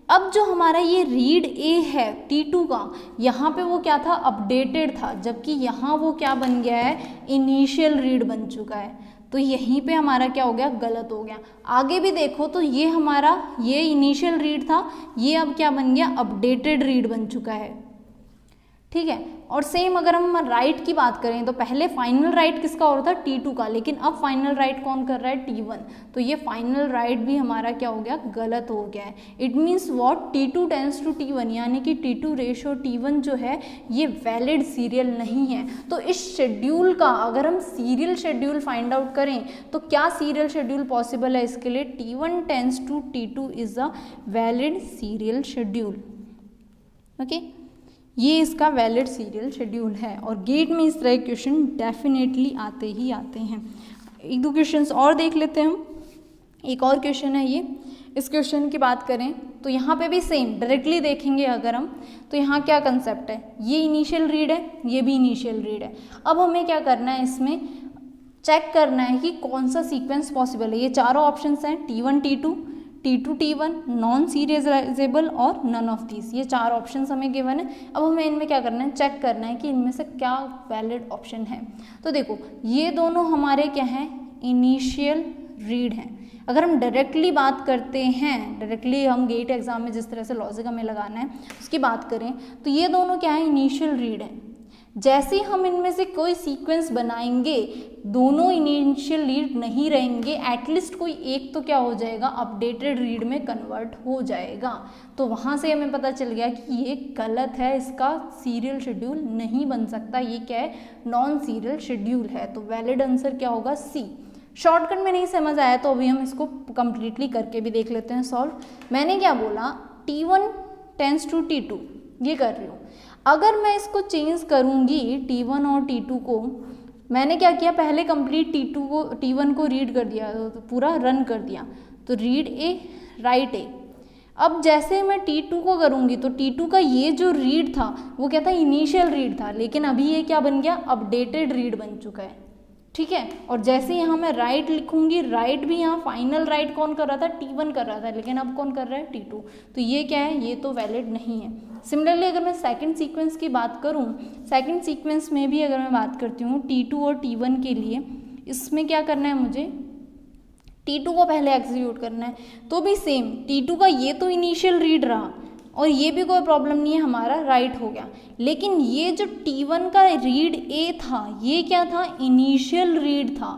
A: अब जो हमारा ये रीड ए है T2 का, यहाँ पे वो क्या था, अपडेटेड था, जबकि यहाँ वो क्या बन गया है, इनिशियल रीड बन चुका है। तो यहीं पे हमारा क्या हो गया, गलत हो गया। आगे भी देखो तो ये हमारा, ये इनिशियल रीड था, ये अब क्या बन गया, अपडेटेड रीड बन चुका है, ठीक है। और सेम अगर हम राइट की बात करें तो पहले फाइनल राइट किसका हो रहा था, T2 का, लेकिन अब फाइनल राइट कौन कर रहा है, T1। तो ये फाइनल राइट भी हमारा क्या हो गया, गलत हो गया है। It means what, T2 tends to T1, यानी कि T2 रेशो T1 जो है ये वैलिड सीरियल नहीं है। तो इस शेड्यूल का अगर हम सीरियल शेड्यूल फाइंड आउट करें तो क्या सीरियल शेड्यूल पॉसिबल है इसके लिए, T1 tends to T2 is a valid serial schedule, okay. ये इसका वैलिड सीरियल शेड्यूल है, और गेट में इस तरह के क्वेश्चन डेफिनेटली आते ही आते हैं। एक दो क्वेश्चंस और देख लेते हैं हम। एक और क्वेश्चन है ये, इस क्वेश्चन की बात करें तो यहाँ पे भी सेम डायरेक्टली देखेंगे अगर हम, तो यहाँ क्या कंसेप्ट है, ये इनिशियल रीड है, ये भी इनिशियल रीड है। अब हमें क्या करना है, इसमें चेक करना है कि कौन सा सीक्वेंस पॉसिबल है। ये चारों ऑप्शंस हैं, T1 T2, T2 T1, non serialisable और नन ऑफ दिस, ये चार ऑप्शंस हमें गिवन है। अब हमें इनमें क्या करना है, चेक करना है कि इनमें से क्या वैलिड ऑप्शन है। तो देखो ये दोनों हमारे क्या हैं, इनिशियल रीड हैं। अगर हम डायरेक्टली बात करते हैं, डायरेक्टली हम गेट एग्जाम में जिस तरह से लॉजिक हमें लगाना है उसकी बात करें तो ये दोनों क्या है, इनिशियल रीड है। जैसे हम इनमें से कोई सीक्वेंस बनाएंगे, दोनों इनिशियल रीड नहीं रहेंगे, एटलीस्ट कोई एक तो क्या हो जाएगा, अपडेटेड रीड में कन्वर्ट हो जाएगा। तो वहाँ से हमें पता चल गया कि ये गलत है, इसका सीरियल शेड्यूल नहीं बन सकता, ये क्या है, नॉन सीरियल शेड्यूल है। तो वैलिड आंसर क्या होगा, सी। शॉर्टकट में नहीं समझ आया तो अभी हम इसको कंप्लीटली करके भी देख लेते हैं सॉल्व। मैंने क्या बोला, T1 टेंस टू T2, ये कर रही हूँ। अगर मैं इसको चेंज करूँगी T1 और T2 को, मैंने क्या किया, पहले कंप्लीट T1 को रीड कर दिया, तो पूरा रन कर दिया, तो रीड ए राइट ए। अब जैसे मैं T2 को करूँगी तो T2 का ये जो रीड था वो क्या था, इनिशियल रीड था, लेकिन अभी ये क्या बन गया, अपडेटेड रीड बन चुका है, ठीक है। और जैसे यहाँ मैं राइट लिखूंगी, राइट भी यहाँ फाइनल राइट कौन कर रहा था, T1 कर रहा था, लेकिन अब कौन कर रहा है, T2, तो ये क्या है, ये तो वैलिड नहीं है। सिमिलरली अगर मैं सेकंड सीक्वेंस की बात करूँ, सेकंड सीक्वेंस में भी अगर मैं बात करती हूँ T2 और T1 के लिए, इसमें क्या करना है, मुझे T2 को पहले एग्जीक्यूट करना है, तो भी सेम T2 का ये तो इनिशियल रीड रहा और ये भी कोई प्रॉब्लम नहीं है, हमारा राइट हो गया, लेकिन ये जो T1 का रीड ए था ये क्या था, इनिशियल रीड था,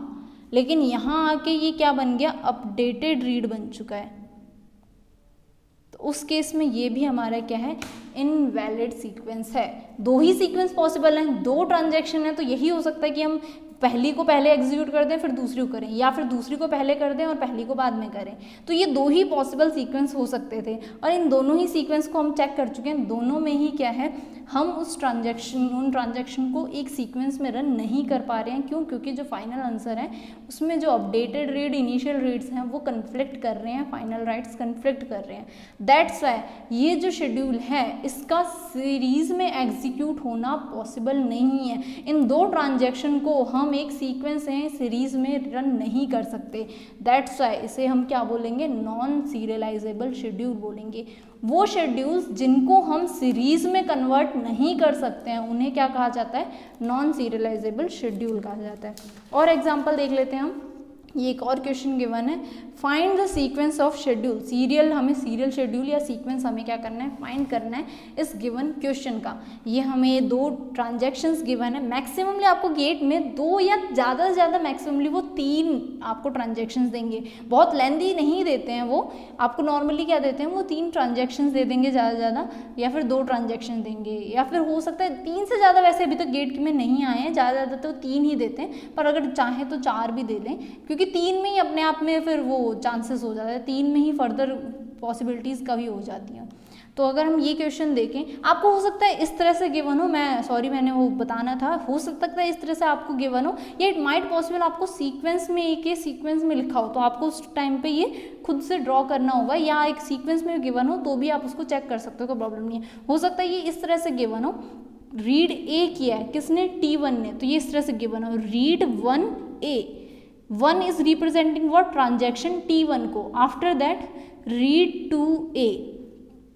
A: लेकिन यहाँ आके ये क्या बन गया, अपडेटेड रीड बन चुका है। तो उस केस में ये भी हमारा क्या है, इनवैलिड सीक्वेंस है। दो ही सीक्वेंस पॉसिबल हैं, दो ट्रांजैक्शन है, तो यही हो सकता है कि हम पहली को पहले एग्जीक्यूट कर दें फिर दूसरी को करें, या फिर दूसरी को पहले कर दें और पहली को बाद में करें। तो ये दो ही पॉसिबल सीक्वेंस हो सकते थे और इन दोनों ही सीक्वेंस को हम चेक कर चुके हैं। दोनों में ही क्या है, हम उन ट्रांजैक्शन को एक सीक्वेंस में रन नहीं कर पा रहे हैं। क्यों? क्योंकि जो फाइनल आंसर है उसमें जो अपडेटेड रीड इनिशियल रीड्स हैं वो कन्फ्लिक्ट कर रहे हैं, फाइनल राइट्स कन्फ्लिक्ट कर रहे हैं। दैट्स वाई ये जो शेड्यूल है इसका सीरीज में एग्जीक्यूट होना पॉसिबल नहीं है। इन दो ट्रांजैक्शन को हम एक सीक्वेंस है सीरीज में रन नहीं कर सकते। दैट्स वाई इसे हम क्या बोलेंगे, नॉन सीरियलाइजेबल शेड्यूल बोलेंगे। वो शेड्यूल्स जिनको हम सीरीज में कन्वर्ट नहीं कर सकते हैं उन्हें क्या कहा जाता है, नॉन सीरियलाइजेबल शेड्यूल कहा जाता है। और एग्जांपल देख लेते हैं हम, ये एक और क्वेश्चन गिवन है, find the sequence of schedule. Serial, हमें सीरियल शेड्यूल या सीक्वेंस हमें क्या करना है, फाइंड करना है इस गिवन क्वेश्चन का। ये हमें दो ट्रांजैक्शंस गिवन है, मैक्सिममली आपको गेट में दो या ज़्यादा से ज़्यादा मैक्सिममली वो 3 आपको ट्रांजैक्शंस देंगे, बहुत लेंदी नहीं देते हैं वो आपको, नॉर्मली क्या देते हैं वो 3 ट्रांजैक्शंस दे देंगे ज़्यादा से ज़्यादा, या फिर 2 ट्रांजैक्शन देंगे, या फिर हो सकता है 3 से ज़्यादा, वैसे अभी तक गेट में नहीं आए हैं, ज़्यादा ज़्यादा तो 3 ही देते हैं, पर अगर चाहें तो 4 भी दे दें, क्योंकि 3 में ही अपने आप में फिर वो चांसेस हो जाता है, 3 में ही फर्दर पॉसिबिलिटीज़ कभी हो जाती हैं। तो अगर हम ये क्वेश्चन देखें, आपको हो सकता है इस तरह से गिवन हो, मैंने वो बताना था, हो सकता है इस तरह से आपको गिवन हो, या इट माइट पॉसिबल आपको सीक्वेंस में, एक सीक्वेंस में लिखा हो, तो आपको उस टाइम पे ये खुद से ड्रॉ करना होगा, या एक सीक्वेंस में गिवन हो तो भी आप उसको चेक कर सकते हो, कोई प्रॉब्लम नहीं है। हो सकता है ये इस तरह से गिवन हो, रीड ए किया है किसने, T1 ने, तो ये इस तरह से गिवन हो, read 1A, 1 is representing what, transaction T1 को, आफ्टर दैट रीड 2A,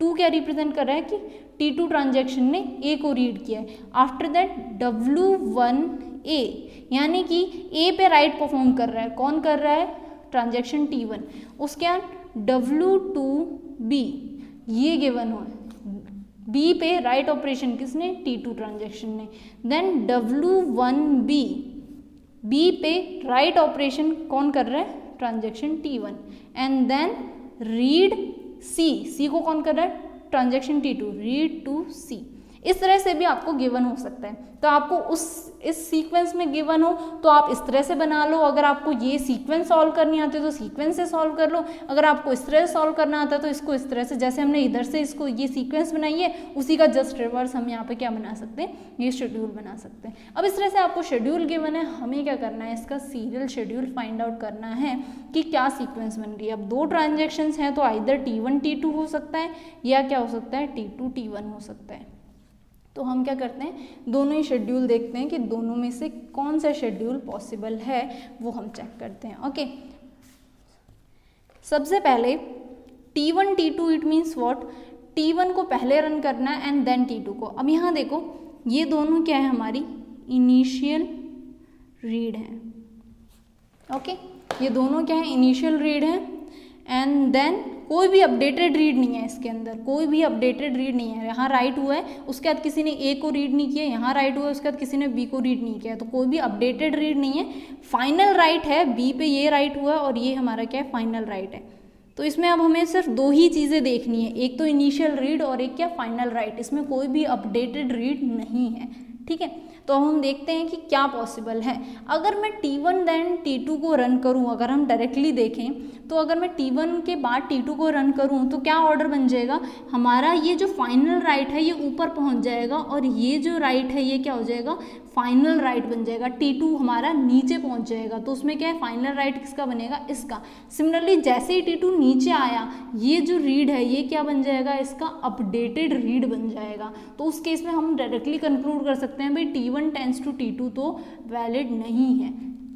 A: 2 क्या रिप्रेजेंट कर रहा है कि T2 ट्रांजैक्शन ने A को रीड किया है, आफ्टर दैट W1A, यानी कि A पे राइट परफॉर्म कर रहा है, कौन कर रहा है, ट्रांजैक्शन T1, उसके बाद W2B ये गिवन हो, B पे राइट ऑपरेशन किसने, T2 ट्रांजैक्शन ने, देन W1B, B पे राइट ऑपरेशन कौन कर रहा है, transaction T1, and then read C को कौन कर रहा है, transaction T2, read to C। इस तरह से भी आपको गिवन हो सकता है। तो आपको इस सीक्वेंस में गिवन हो तो आप इस तरह से बना लो, अगर आपको ये सीक्वेंस सॉल्व करनी आती है तो सीक्वेंस से सॉल्व कर लो, अगर आपको इस तरह से सॉल्व करना आता है तो इसको इस तरह से, जैसे हमने इधर से इसको ये सीक्वेंस बनाई है उसी का जस्ट रिवर्स हम यहाँ पे क्या बना सकते हैं, ये शेड्यूल बना सकते हैं। अब इस तरह से आपको शेड्यूल गिवन है, हमें क्या करना है, इसका सीरियल शेड्यूल फाइंड आउट करना है कि क्या सीक्वेंस बन रही है। अब 2 ट्रांजेक्शन्स हैं तो आइदर T1 T2 हो सकता है या क्या हो सकता है, T2 T1 हो सकता है। तो हम क्या करते हैं, दोनों ही शेड्यूल देखते हैं कि दोनों में से कौन सा शेड्यूल पॉसिबल है, वो हम चेक करते हैं। ओके, सबसे पहले T1 T2 it means what, T1 को पहले रन करना है एंड देन T2 को। अब यहाँ देखो ये दोनों क्या है, हमारी इनिशियल रीड है। ओके, ये दोनों क्या है, इनिशियल रीड है, एंड देन कोई भी अपडेटेड रीड नहीं है इसके अंदर, कोई भी अपडेटेड रीड नहीं है। यहाँ राइट हुआ है, उसके बाद किसी ने A को रीड नहीं किया, यहाँ राइट हुआ है, उसके बाद किसी ने B को रीड नहीं किया, तो कोई भी अपडेटेड रीड नहीं है। फाइनल राइट है, B पे ये राइट हुआ है और ये हमारा क्या है, फाइनल राइट है। तो इसमें अब हमें सिर्फ 2 ही चीज़ें देखनी है, एक तो इनिशियल रीड और एक क्या, फाइनल राइट। इसमें कोई भी अपडेटेड रीड नहीं है, ठीक है। तो तो हम देखते हैं कि क्या पॉसिबल है। अगर मैं T1 देन T2 को रन करूं, अगर हम डायरेक्टली देखें तो अगर मैं T1 के बाद T2 को रन करूं तो क्या ऑर्डर बन जाएगा हमारा, ये जो फाइनल राइट है ये ऊपर पहुंच जाएगा और ये जो राइट है ये क्या हो जाएगा, फाइनल राइट बन जाएगा। T2 हमारा नीचे पहुंच जाएगा, तो उसमें क्या है, फाइनल राइट किसका बनेगा, इसका। सिमिलरली जैसे ही T2 नीचे आया, ये जो रीड है ये क्या बन जाएगा, इसका अपडेटेड रीड बन जाएगा। तो उस केस में हम डायरेक्टली कंक्लूड कर सकते हैं भाई T1 टेंड्स टू T2 तो वैलिड नहीं है।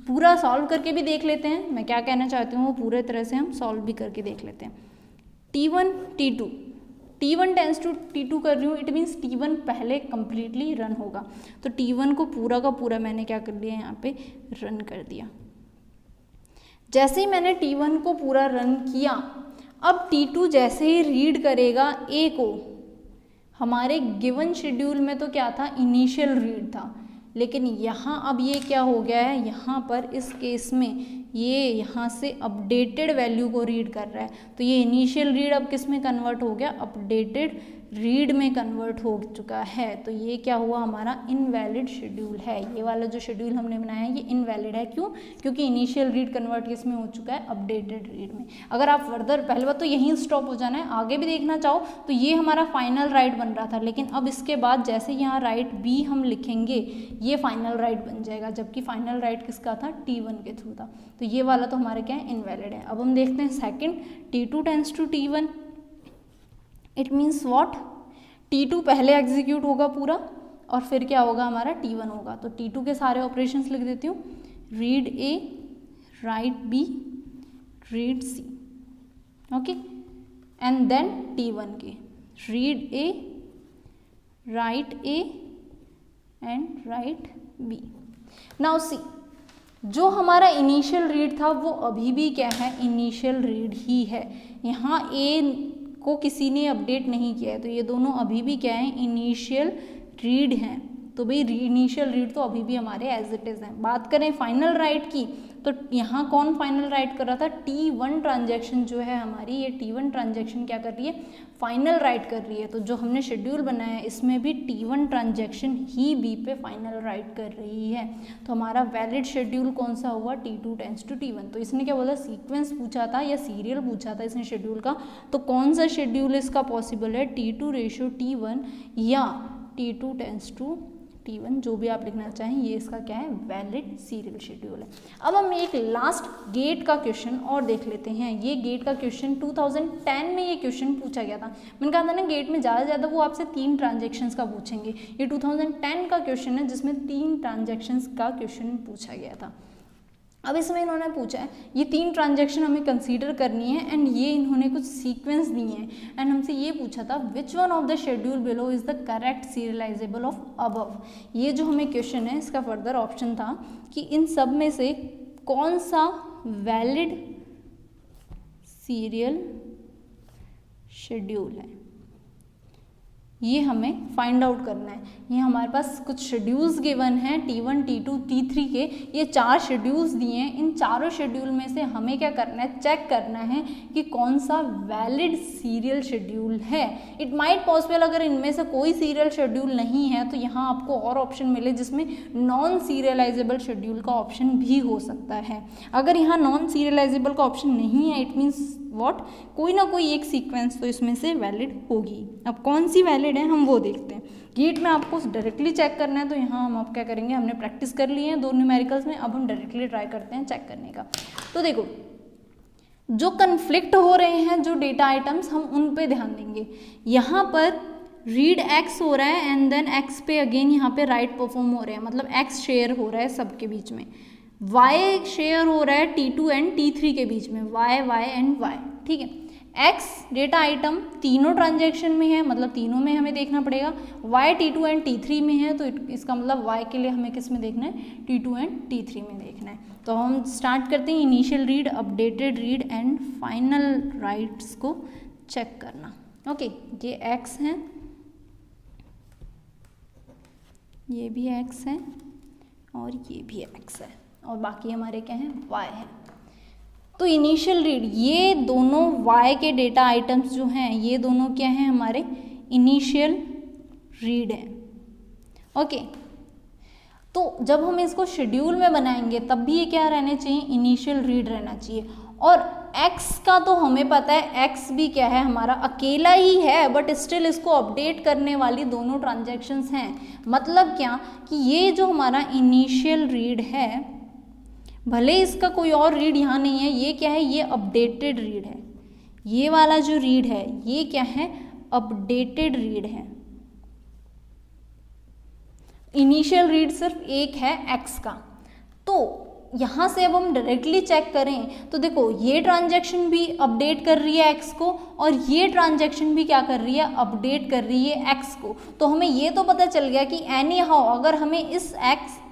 A: पूरा सॉल्व करके भी देख लेते हैं, मैं क्या कहना चाहती हूँ वो पूरे तरह से हम सॉल्व भी करके देख लेते हैं। T1 T2, T1 tends to T2 कर रही हूँ, इट मीन्स T1 पहले कंप्लीटली रन होगा। तो T1 को पूरा का पूरा मैंने क्या कर लिया, यहाँ पे रन कर दिया। जैसे ही मैंने T1 को पूरा रन किया, अब T2 जैसे ही रीड करेगा A को, हमारे गिवन शेड्यूल में तो क्या था, इनिशियल रीड था, लेकिन यहाँ अब ये क्या हो गया है, यहाँ पर इस केस में ये यहाँ से अपडेटेड वैल्यू को रीड कर रहा है। तो ये इनिशियल रीड अब किस में कन्वर्ट हो गया, अपडेटेड रीड में कन्वर्ट हो चुका है। तो ये क्या हुआ, हमारा इनवैलिड शेड्यूल है। ये वाला जो शेड्यूल हमने बनाया है ये इनवैलिड है। क्यों, क्योंकि इनिशियल रीड कन्वर्ट किस में हो चुका है, अपडेटेड रीड में। अगर आप फर्दर, पहले बात तो यहीं स्टॉप हो जाना है, आगे भी देखना चाहो तो ये हमारा फाइनल राइट बन रहा था, लेकिन अब इसके बाद जैसे यहाँ राइट बी हम लिखेंगे ये फाइनल राइट बन जाएगा, जबकि फाइनल राइट किसका था, T1 के थ्रू था। तो ये वाला तो हमारे क्या है, इनवैलिड है। अब हम देखते हैं second, T2 tends to T1, it means what, T2 पहले एग्जीक्यूट होगा पूरा और फिर क्या होगा, हमारा T1 होगा। तो T2 के सारे ऑपरेशंस लिख देती हूँ, read A, write B, read C, okay, and then T1 के read A, write A and write B। Now see, जो हमारा इनिशियल रीड था वो अभी भी क्या है, इनिशियल रीड ही है। यहाँ A को किसी ने अपडेट नहीं किया है, तो ये दोनों अभी भी क्या है, इनिशियल रीड हैं। तो भाई इनिशियल रीड तो अभी भी हमारे एज इट इज़ हैं। बात करें फाइनल राइट की, तो यहाँ कौन फाइनल राइट कर रहा था, T1 ट्रांजैक्शन जो है हमारी, ये T1 ट्रांजैक्शन क्या कर रही है, फाइनल राइट कर रही है। तो जो हमने शेड्यूल बनाया है इसमें भी T1 ट्रांजैक्शन ही B पे फाइनल राइट कर रही है। तो हमारा वैलिड शेड्यूल कौन सा हुआ, T2 टेंड्स टू T1। तो इसने क्या बोला, सीक्वेंस पूछा था या सीरियल पूछा था इसने शेड्यूल का, तो कौन सा शेड्यूल इसका पॉसिबल है, T2 रेशो T1 या T2 टेंड्स टू T1, जो भी आप लिखना चाहें, ये इसका क्या है, वैलिड सीरियल शेड्यूल है। अब हम एक लास्ट गेट का क्वेश्चन और देख लेते हैं। ये गेट का क्वेश्चन 2010 में ये क्वेश्चन पूछा गया था। मैंने कहा था ना गेट में ज़्यादा से ज़्यादा वो आपसे 3 ट्रांजेक्शन्स का पूछेंगे। ये 2010 का क्वेश्चन है जिसमें 3 ट्रांजेक्शन्स का क्वेश्चन पूछा गया था। अब इसमें इन्होंने पूछा है ये 3 ट्रांजैक्शन हमें कंसीडर करनी है एंड ये इन्होंने कुछ सीक्वेंस दिए हैं एंड हमसे ये पूछा था विच one of the schedule below is the correct serialisable of above. ये जो हमें क्वेश्चन है इसका फर्दर ऑप्शन था कि इन सब में से कौन सा वैलिड सीरियल शेड्यूल है, ये हमें फाइंड आउट करना है। ये हमारे पास कुछ शेड्यूल्स गिवन हैं T1, T2, T3 के, ये 4 शेड्यूल्स दिए हैं। इन चारों शेड्यूल में से हमें क्या करना है, चेक करना है कि कौन सा वैलिड सीरियल शेड्यूल है। इट माइट पॉसिबल अगर इनमें से कोई सीरियल शेड्यूल नहीं है तो यहाँ आपको और ऑप्शन मिले जिसमें नॉन सीरियलाइजेबल शेड्यूल का ऑप्शन भी हो सकता है। अगर यहाँ नॉन सीरियलाइजेबल का ऑप्शन नहीं है, इट मीन्स व्हाट, कोई ना कोई एक सीक्वेंस तो इसमें से वैलिड होगी। अब कौन सी वैलिड है हम वो देखते हैं। गेट में आपको डायरेक्टली चेक करना है, तो यहाँ हम अब क्या करेंगे, हमने प्रैक्टिस कर ली है 2 न्यूमेरिकल्स में, अब हम डायरेक्टली ट्राई करते हैं चेक करने का। तो देखो जो कन्फ्लिक्ट हो रहे हैं जो डेटा आइटम्स, हम उन पे ध्यान देंगे। यहाँ पर रीड एक्स हो रहा है एंड देन एक्स पे अगेन यहाँ पे राइट परफॉर्म हो रहे हैं, मतलब एक्स शेयर हो रहा है सबके बीच में। y शेयर हो रहा है T2 एंड T3 के बीच में, y एंड y, ठीक है। x डेटा आइटम तीनों ट्रांजैक्शन में है, मतलब तीनों में हमें देखना पड़ेगा। y T2 एंड T3 में है, तो इसका मतलब y के लिए हमें किस में देखना है, T2 एंड T3 में देखना है। तो हम स्टार्ट करते हैं initial read, updated read and final rights को चेक करना। ओके, ये x है, ये भी x है और ये भी x है और बाकी हमारे क्या हैं, y है। तो इनिशियल रीड, ये दोनों y के डेटा आइटम्स जो हैं ये दोनों क्या हैं, हमारे इनिशियल रीड हैं। ओके, तो जब हम इसको शेड्यूल में बनाएंगे तब भी ये क्या रहना चाहिए, इनिशियल रीड रहना चाहिए। और x का तो हमें पता है, x भी क्या है हमारा अकेला ही है, बट स्टिल इसको अपडेट करने वाली दोनों ट्रांजैक्शंस हैं। मतलब क्या कि ये जो हमारा इनिशियल रीड है, भले इसका कोई और रीड यहाँ नहीं है, ये क्या है, ये अपडेटेड रीड है। ये वाला जो रीड है ये क्या है, अपडेटेड रीड है। इनिशियल रीड सिर्फ एक है x का। तो यहाँ से अब हम डायरेक्टली चेक करें तो देखो ये ट्रांजैक्शन भी अपडेट कर रही है x को, और ये ट्रांजैक्शन भी क्या कर रही है, अपडेट कर रही है x को। तो हमें ये तो पता चल गया कि एनी हाउ अगर हमें इस x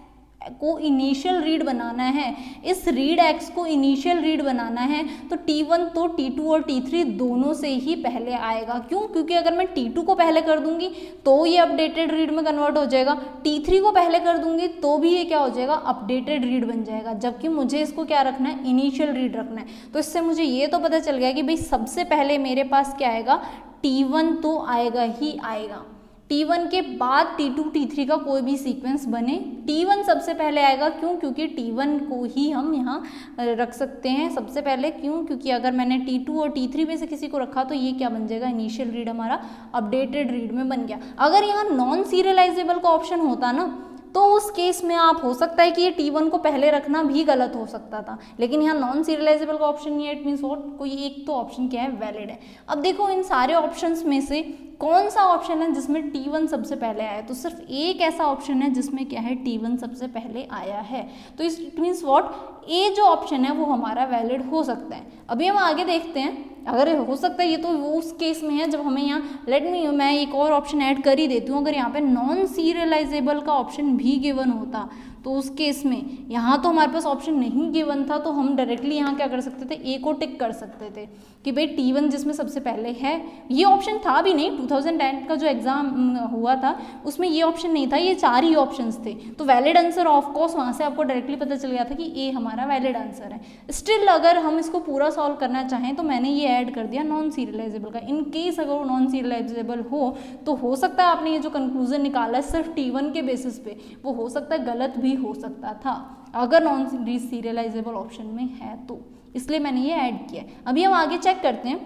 A: को इनिशियल रीड बनाना है, इस रीड x को इनिशियल रीड बनाना है, तो T1 तो T2 और T3 दोनों से ही पहले आएगा। क्यों? क्योंकि अगर मैं T2 को पहले कर दूंगी तो ये अपडेटेड रीड में कन्वर्ट हो जाएगा, T3 को पहले कर दूंगी तो भी ये क्या हो जाएगा, अपडेटेड रीड बन जाएगा। जबकि मुझे इसको क्या रखना है, इनिशियल रीड रखना है। तो इससे मुझे ये तो पता चल गया कि भाई सबसे पहले मेरे पास क्या आएगा, T1 तो आएगा ही आएगा। T1 के बाद T2 T3 का कोई भी सीक्वेंस बने, T1 सबसे पहले आएगा। क्यों? क्योंकि T1 को ही हम यहाँ रख सकते हैं सबसे पहले। क्यों? क्योंकि अगर मैंने T2 और T3 में से किसी को रखा तो ये क्या बन जाएगा, इनिशियल रीड हमारा अपडेटेड रीड में बन गया। अगर यहाँ नॉन सीरियलाइजेबल का ऑप्शन होता ना, तो उस केस में आप हो सकता है कि ये T1 को पहले रखना भी गलत हो सकता था, लेकिन यहाँ नॉन सीरियलाइजेबल का ऑप्शन नहीं है। इट मीन्स व्हाट, कोई एक तो ऑप्शन क्या है, वैलिड है। अब देखो इन सारे ऑप्शंस में से कौन सा ऑप्शन है जिसमें T1 सबसे पहले आया, तो सिर्फ एक ऐसा ऑप्शन है जिसमें क्या है, T1 सबसे पहले आया है। तो इट मीन्स व्हाट, ए जो ऑप्शन है वो हमारा वैलिड हो सकता है। अभी हम आगे देखते हैं, अगर हो सकता है ये तो वो उस केस में है जब हमें यहाँ मैं एक और ऑप्शन ऐड कर ही देती हूँ। अगर यहाँ पे नॉन सीरियलाइजेबल का ऑप्शन भी गिवन होता तो उस केस में, यहाँ तो हमारे पास ऑप्शन नहीं गिवन था, तो हम डायरेक्टली यहाँ क्या कर सकते थे, ए को टिक कर सकते थे कि भाई T1 जिसमें सबसे पहले है। ये ऑप्शन था भी नहीं, 2010 का जो एग्जाम हुआ था उसमें ये ऑप्शन नहीं था, ये 4 ही ऑप्शंस थे। तो वैलिड आंसर ऑफ कोर्स वहाँ से आपको डायरेक्टली पता चल गया था कि ए हमारा वैलिड आंसर है। स्टिल अगर हम इसको पूरा सॉल्व करना चाहें तो मैंने ये ऐड कर दिया नॉन सीरियलाइजेबल का। इन केस अगर वो नॉन सीरियलाइजेबल हो तो हो सकता है आपने ये जो कंक्लूजन निकाला है सिर्फ T1 के बेसिस पे, वो हो सकता है गलत भी हो सकता था अगर नॉन सीरियलाइजेबल ऑप्शन में है तो, इसलिए मैंने ये ऐड किया है। अभी हम आगे चेक करते हैं।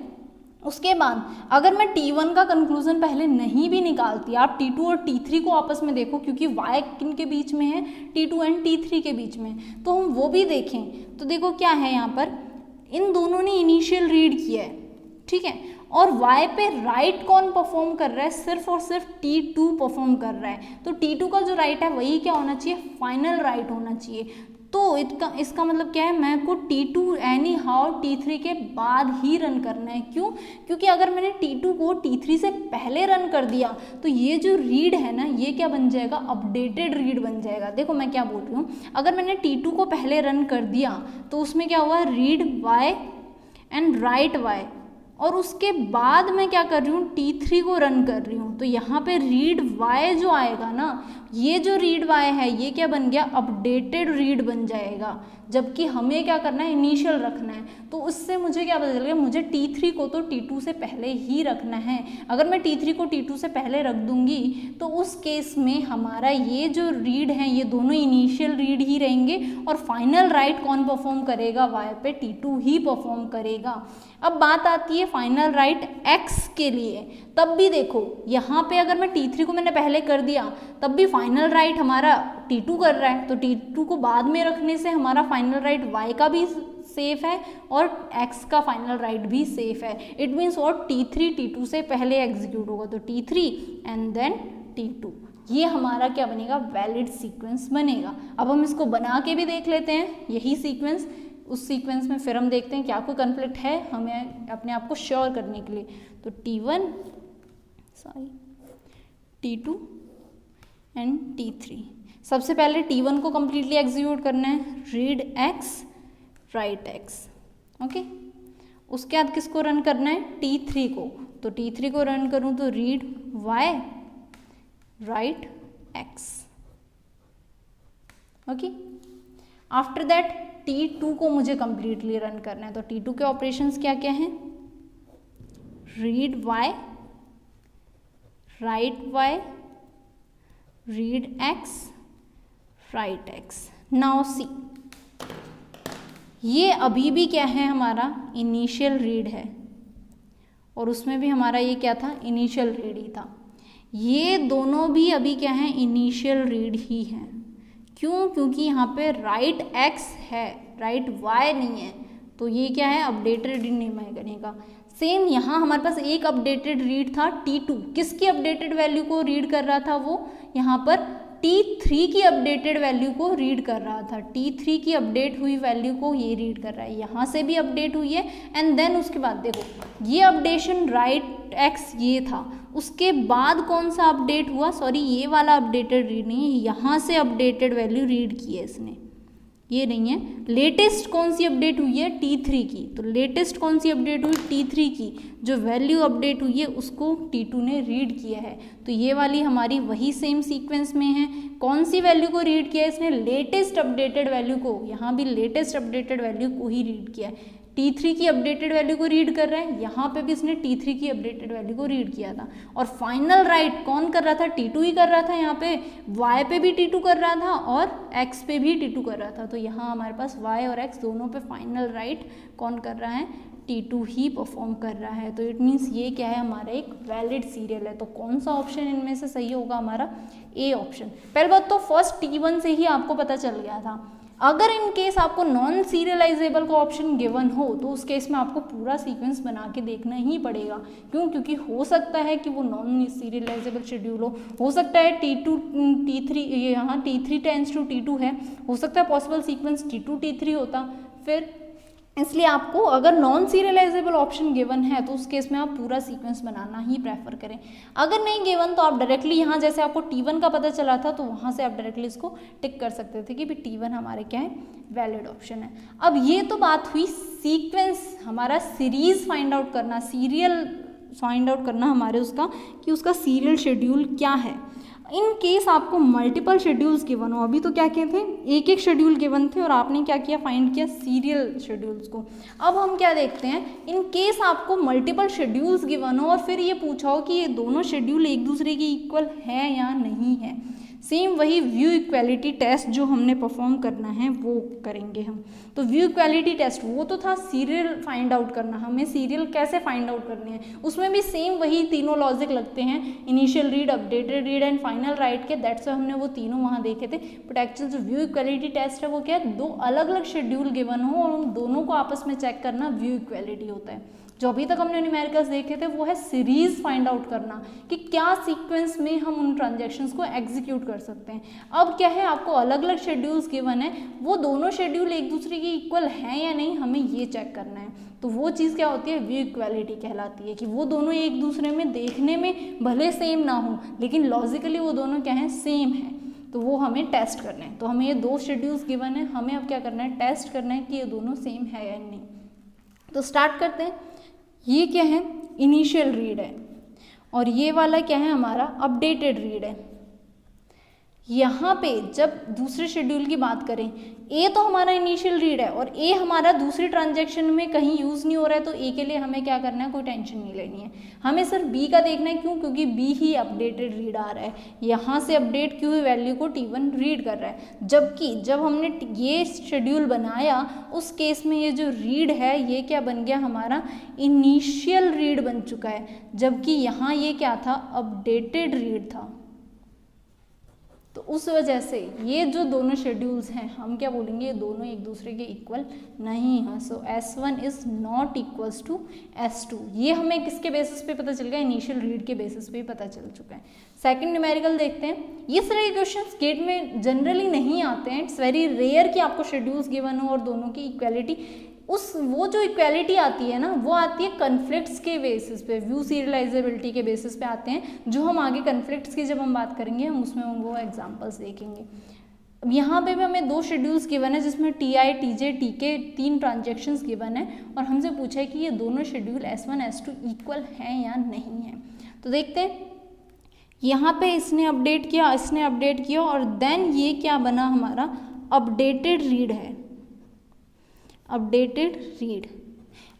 A: उसके बाद अगर मैं T1 का कंक्लूजन पहले नहीं भी निकालती, आप T2 और T3 को आपस में देखो, क्योंकि Y किन के बीच में है, T2 एंड T3 के बीच में, तो हम वो भी देखें। तो देखो क्या है यहाँ पर, इन दोनों ने इनिशियल रीड किया है, ठीक है, और Y पे राइट कौन परफॉर्म कर रहा है, सिर्फ और सिर्फ T2 परफॉर्म कर रहा है। तो T2 का जो राइट है वही क्या होना चाहिए, फाइनल राइट होना चाहिए। तो इसका मतलब क्या है, मैं को T2 एनी हाउ T3 के बाद ही रन करना है। क्यों? क्योंकि अगर मैंने T2 को T3 से पहले रन कर दिया तो ये जो रीड है ना, ये क्या बन जाएगा, अपडेटेड रीड बन जाएगा। देखो मैं क्या बोल रही हूँ, अगर मैंने T2 को पहले रन कर दिया तो उसमें क्या हुआ, read Y and right Y, और उसके बाद मैं क्या कर रही हूँ, T3 को रन कर रही हूँ। तो यहाँ पे रीड Y जो आएगा ना, ये जो रीड Y है ये क्या बन गया, अपडेटेड रीड बन जाएगा। जबकि हमें क्या करना है, इनिशियल रखना है। तो उससे मुझे क्या पता चल गया, मुझे T3 को तो T2 से पहले ही रखना है। अगर मैं T3 को T2 से पहले रख दूंगी तो उस केस में हमारा ये जो रीड है ये दोनों इनिशियल रीड ही रहेंगे, और फाइनल राइट कौन परफॉर्म करेगा, Y पे T2 ही परफॉर्म करेगा। अब बात आती है फाइनल राइट X के लिए। तब भी देखो यहाँ पे अगर मैं T3 को मैंने पहले कर दिया तब भी फाइनल राइट हमारा T2 कर रहा है, तो T2 को बाद में रखने से हमारा फाइनल राइट Y का भी सेफ है और X का फाइनल राइट भी सेफ है। It means what, T3 T2 से पहले एग्जीक्यूट होगा, तो T3 एंड देन T2, ये हमारा क्या बनेगा, वैलिड सीक्वेंस बनेगा। अब हम इसको बना के भी देख लेते हैं यही सीक्वेंस। उस सीक्वेंस में फिर हम देखते हैं क्या कोई कन्फ्लिक्ट है, हमें अपने आप को श्योर करने के लिए। तो T2 एंड T3, सबसे पहले T1 को कम्प्लीटली एग्जीक्यूट करना है, read X right X, okay. उसके बाद किसको रन करना है, T3 को। तो T3 को रन करूं तो read Y right X, okay. After that T2 को मुझे कम्प्लीटली रन करना है, तो T2 के ऑपरेशंस क्या क्या हैं, read Y right Y read X right x. Now see, ये अभी भी क्या है हमारा इनिशियल रीड है और उसमें भी हमारा ये क्या था इनिशियल रीड ही था। ये दोनों भी अभी क्या है इनिशियल रीड ही हैं। क्यों? क्योंकि यहाँ पे राइट एक्स है, राइट वाई नहीं है, तो ये क्या है अपडेटेड रीड नहीं बनेगा। सेम यहाँ हमारे पास एक अपडेटेड रीड था T2, किसकी अपडेटेड वैल्यू को रीड कर रहा था वो, यहाँ पर T3 की अपडेटेड वैल्यू को रीड कर रहा था। T3 की अपडेट हुई वैल्यू को ये रीड कर रहा है, यहाँ से भी अपडेट हुई है। एंड देन उसके बाद देखो ये अपडेशन राइट एक्स ये था, उसके बाद कौन सा अपडेट हुआ, सॉरी ये वाला अपडेटेड रीड नहीं है, यहाँ से अपडेटेड वैल्यू रीड की है इसने, ये नहीं है। लेटेस्ट कौन सी अपडेट हुई है T3 की, तो लेटेस्ट कौन सी अपडेट हुई T3 की, जो वैल्यू अपडेट हुई है उसको T2 ने रीड किया है। तो ये वाली हमारी वही सेम सीक्वेंस में है। कौन सी वैल्यू को रीड किया है इसने, लेटेस्ट अपडेटेड वैल्यू को, यहाँ भी लेटेस्ट अपडेटेड वैल्यू को ही रीड किया है। T3 की अपडेटेड वैल्यू को रीड कर रहा है, यहाँ पे भी इसने T3 की अपडेटेड वैल्यू को रीड किया था। और फाइनल राइट कौन कर रहा था, T2 ही कर रहा था। यहाँ पे Y पे भी T2 कर रहा था और X पे भी T2 कर रहा था। तो यहाँ हमारे पास Y और X दोनों पे फाइनल राइट कौन कर रहा है, T2 ही परफॉर्म कर रहा है। तो इट मीन्स ये क्या है हमारा एक वैलिड सीरियल है। तो कौन सा ऑप्शन इनमें से सही होगा हमारा, ए ऑप्शन। पहले बात तो फर्स्ट T1 से ही आपको पता चल गया था। अगर इन केस आपको नॉन सीरियलाइजेबल का ऑप्शन गिवन हो तो उस केस में आपको पूरा सीक्वेंस बना के देखना ही पड़ेगा। क्यों? क्योंकि हो सकता है कि वो नॉन सीरियलाइजेबल शेड्यूल हो सकता है T2 T3, यहाँ T3 टेंड्स टू T2 है, हो सकता है पॉसिबल सीक्वेंस T2 T3 होता। फिर इसलिए आपको अगर नॉन सीरियलाइजेबल ऑप्शन गिवन है तो उस केस में आप पूरा सीक्वेंस बनाना ही प्रेफर करें। अगर नहीं गिवन तो आप डायरेक्टली यहाँ जैसे आपको T1 का पता चला था तो वहाँ से आप डायरेक्टली इसको टिक कर सकते थे कि भाई T1 हमारे क्या है वैलिड ऑप्शन है। अब ये तो बात हुई सीक्वेंस, हमारा सीरीज फाइंड आउट करना, सीरियल फाइंड आउट करना हमारे उसका कि उसका सीरियल शेड्यूल क्या है। इन केस आपको मल्टीपल शेड्यूल्स गिवन हो, अभी तो क्या किए थे एक एक शेड्यूल गिवन थे और आपने क्या किया फाइंड किया सीरियल शेड्यूल्स को। अब हम क्या देखते हैं, इन केस आपको मल्टीपल शेड्यूल्स गिवन हो और फिर ये पूछा हो कि ये दोनों शेड्यूल एक दूसरे के इक्वल है या नहीं है, सेम वही व्यू इक्वालिटी टेस्ट जो हमने परफॉर्म करना है वो करेंगे हम। तो व्यू इक्वालिटी टेस्ट वो तो था सीरियल फाइंड आउट करना, हमें सीरियल कैसे फाइंड आउट करनी है, उसमें भी सेम वही तीनों लॉजिक लगते हैं, initial read, updated read and final right के। दैट्स हमने वो तीनों वहाँ देखे थे। बट एक्चुअल जो व्यू इक्वालिटी टेस्ट है वो क्या है, दो अलग अलग शेड्यूल गिवन हो और उन दोनों को आपस में चेक करना व्यू इक्वालिटी होता है। जो अभी तक हमने न्यूमेरिकल्स देखे थे वो है सीरीज फाइंड आउट करना कि क्या सीक्वेंस में हम उन ट्रांजैक्शंस को एग्जीक्यूट कर सकते हैं। अब क्या है, आपको अलग अलग शेड्यूल्स गिवन है, वो दोनों शेड्यूल एक दूसरे के इक्वल हैं या नहीं हमें ये चेक करना है। तो वो चीज़ क्या होती है, व्यू इक्वालिटी कहलाती है कि वो दोनों एक दूसरे में देखने में भले सेम ना हो लेकिन लॉजिकली वो दोनों क्या हैं, सेम है। तो वो हमें टेस्ट करना है। तो हमें ये दो शेड्यूल्स गिवन है, हमें अब क्या करना है, टेस्ट करना है कि ये दोनों सेम है या नहीं। तो स्टार्ट करते हैं। ये क्या है, इनिशियल रीड है और ये वाला क्या है हमारा अपडेटेड रीड है। यहाँ पे जब दूसरे शेड्यूल की बात करें, ए तो हमारा इनिशियल रीड है और ए हमारा दूसरी ट्रांजैक्शन में कहीं यूज़ नहीं हो रहा है, तो ए के लिए हमें क्या करना है, कोई टेंशन नहीं लेनी है, हमें सिर्फ बी का देखना है। क्यों? क्योंकि बी ही अपडेटेड रीड आ रहा है, यहाँ से अपडेट की हुई वैल्यू को T1 रीड कर रहा है। जबकि जब हमने ये शेड्यूल बनाया उस केस में ये जो रीड है ये क्या बन गया हमारा, इनिशियल रीड बन चुका है, जबकि यहाँ ये क्या था, अपडेटेड रीड था। तो उस वजह से ये जो दोनों शेड्यूल्स हैं हम क्या बोलेंगे, ये दोनों एक दूसरे के इक्वल नहीं हैं। So S1 is not equals to S2। ये हमें किसके बेसिस पे पता चल गया, इनिशियल रीड के बेसिस पे पता चल चुका है। सेकंड न्यूमेरिकल देखते हैं। ये सारे क्वेश्चंस गेट में जनरली नहीं आते हैं, इट्स वेरी रेयर कि आपको शेड्यूल्स गिवन हो और दोनों की इक्वालिटी, वो जो इक्वालिटी आती है ना वो आती है कन्फ्लिक्ट्स के बेसिस पे, व्यू सीरियलाइजेबिलिटी के बेसिस पे आते हैं, जो हम आगे कन्फ्लिक्ट्स की जब हम बात करेंगे हम उसमें वो एग्जांपल्स देखेंगे। अब यहाँ पे भी हमें दो शेड्यूल्स गिवन है जिसमें TI, TJ, TK 3 transactions given है और हमसे पूछा है कि ये दोनों शेड्यूल S1 S2 इक्वल हैं या नहीं है। तो देखते हैं, यहाँ पे इसने अपडेट किया, इसने अपडेट किया और देन ये क्या बना हमारा, अपडेटेड रीड है, अपडेटेड रीड।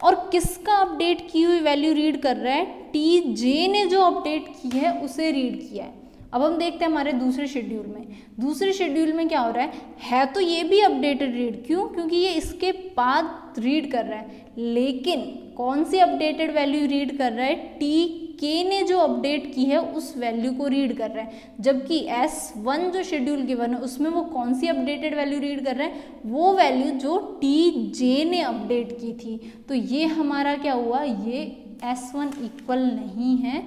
A: और किसका अपडेट की हुई वैल्यू रीड कर रहा है, TJ ने जो अपडेट की है उसे रीड किया है। अब हम देखते हैं हमारे दूसरे शेड्यूल में। दूसरे शेड्यूल में क्या हो रहा है तो ये भी अपडेटेड रीड, क्यों? क्योंकि ये इसके बाद रीड कर रहा है, लेकिन कौन सी अपडेटेड वैल्यू रीड कर रहा है? टी के ने जो अपडेट की है उस वैल्यू को रीड कर रहा है, जबकि S1 जो शेड्यूल गिवन है उसमें वो कौन सी अपडेटेड वैल्यू रीड कर रहा है? वो वैल्यू जो TJ ने अपडेट की थी। तो ये हमारा क्या हुआ, ये S1 इक्वल नहीं है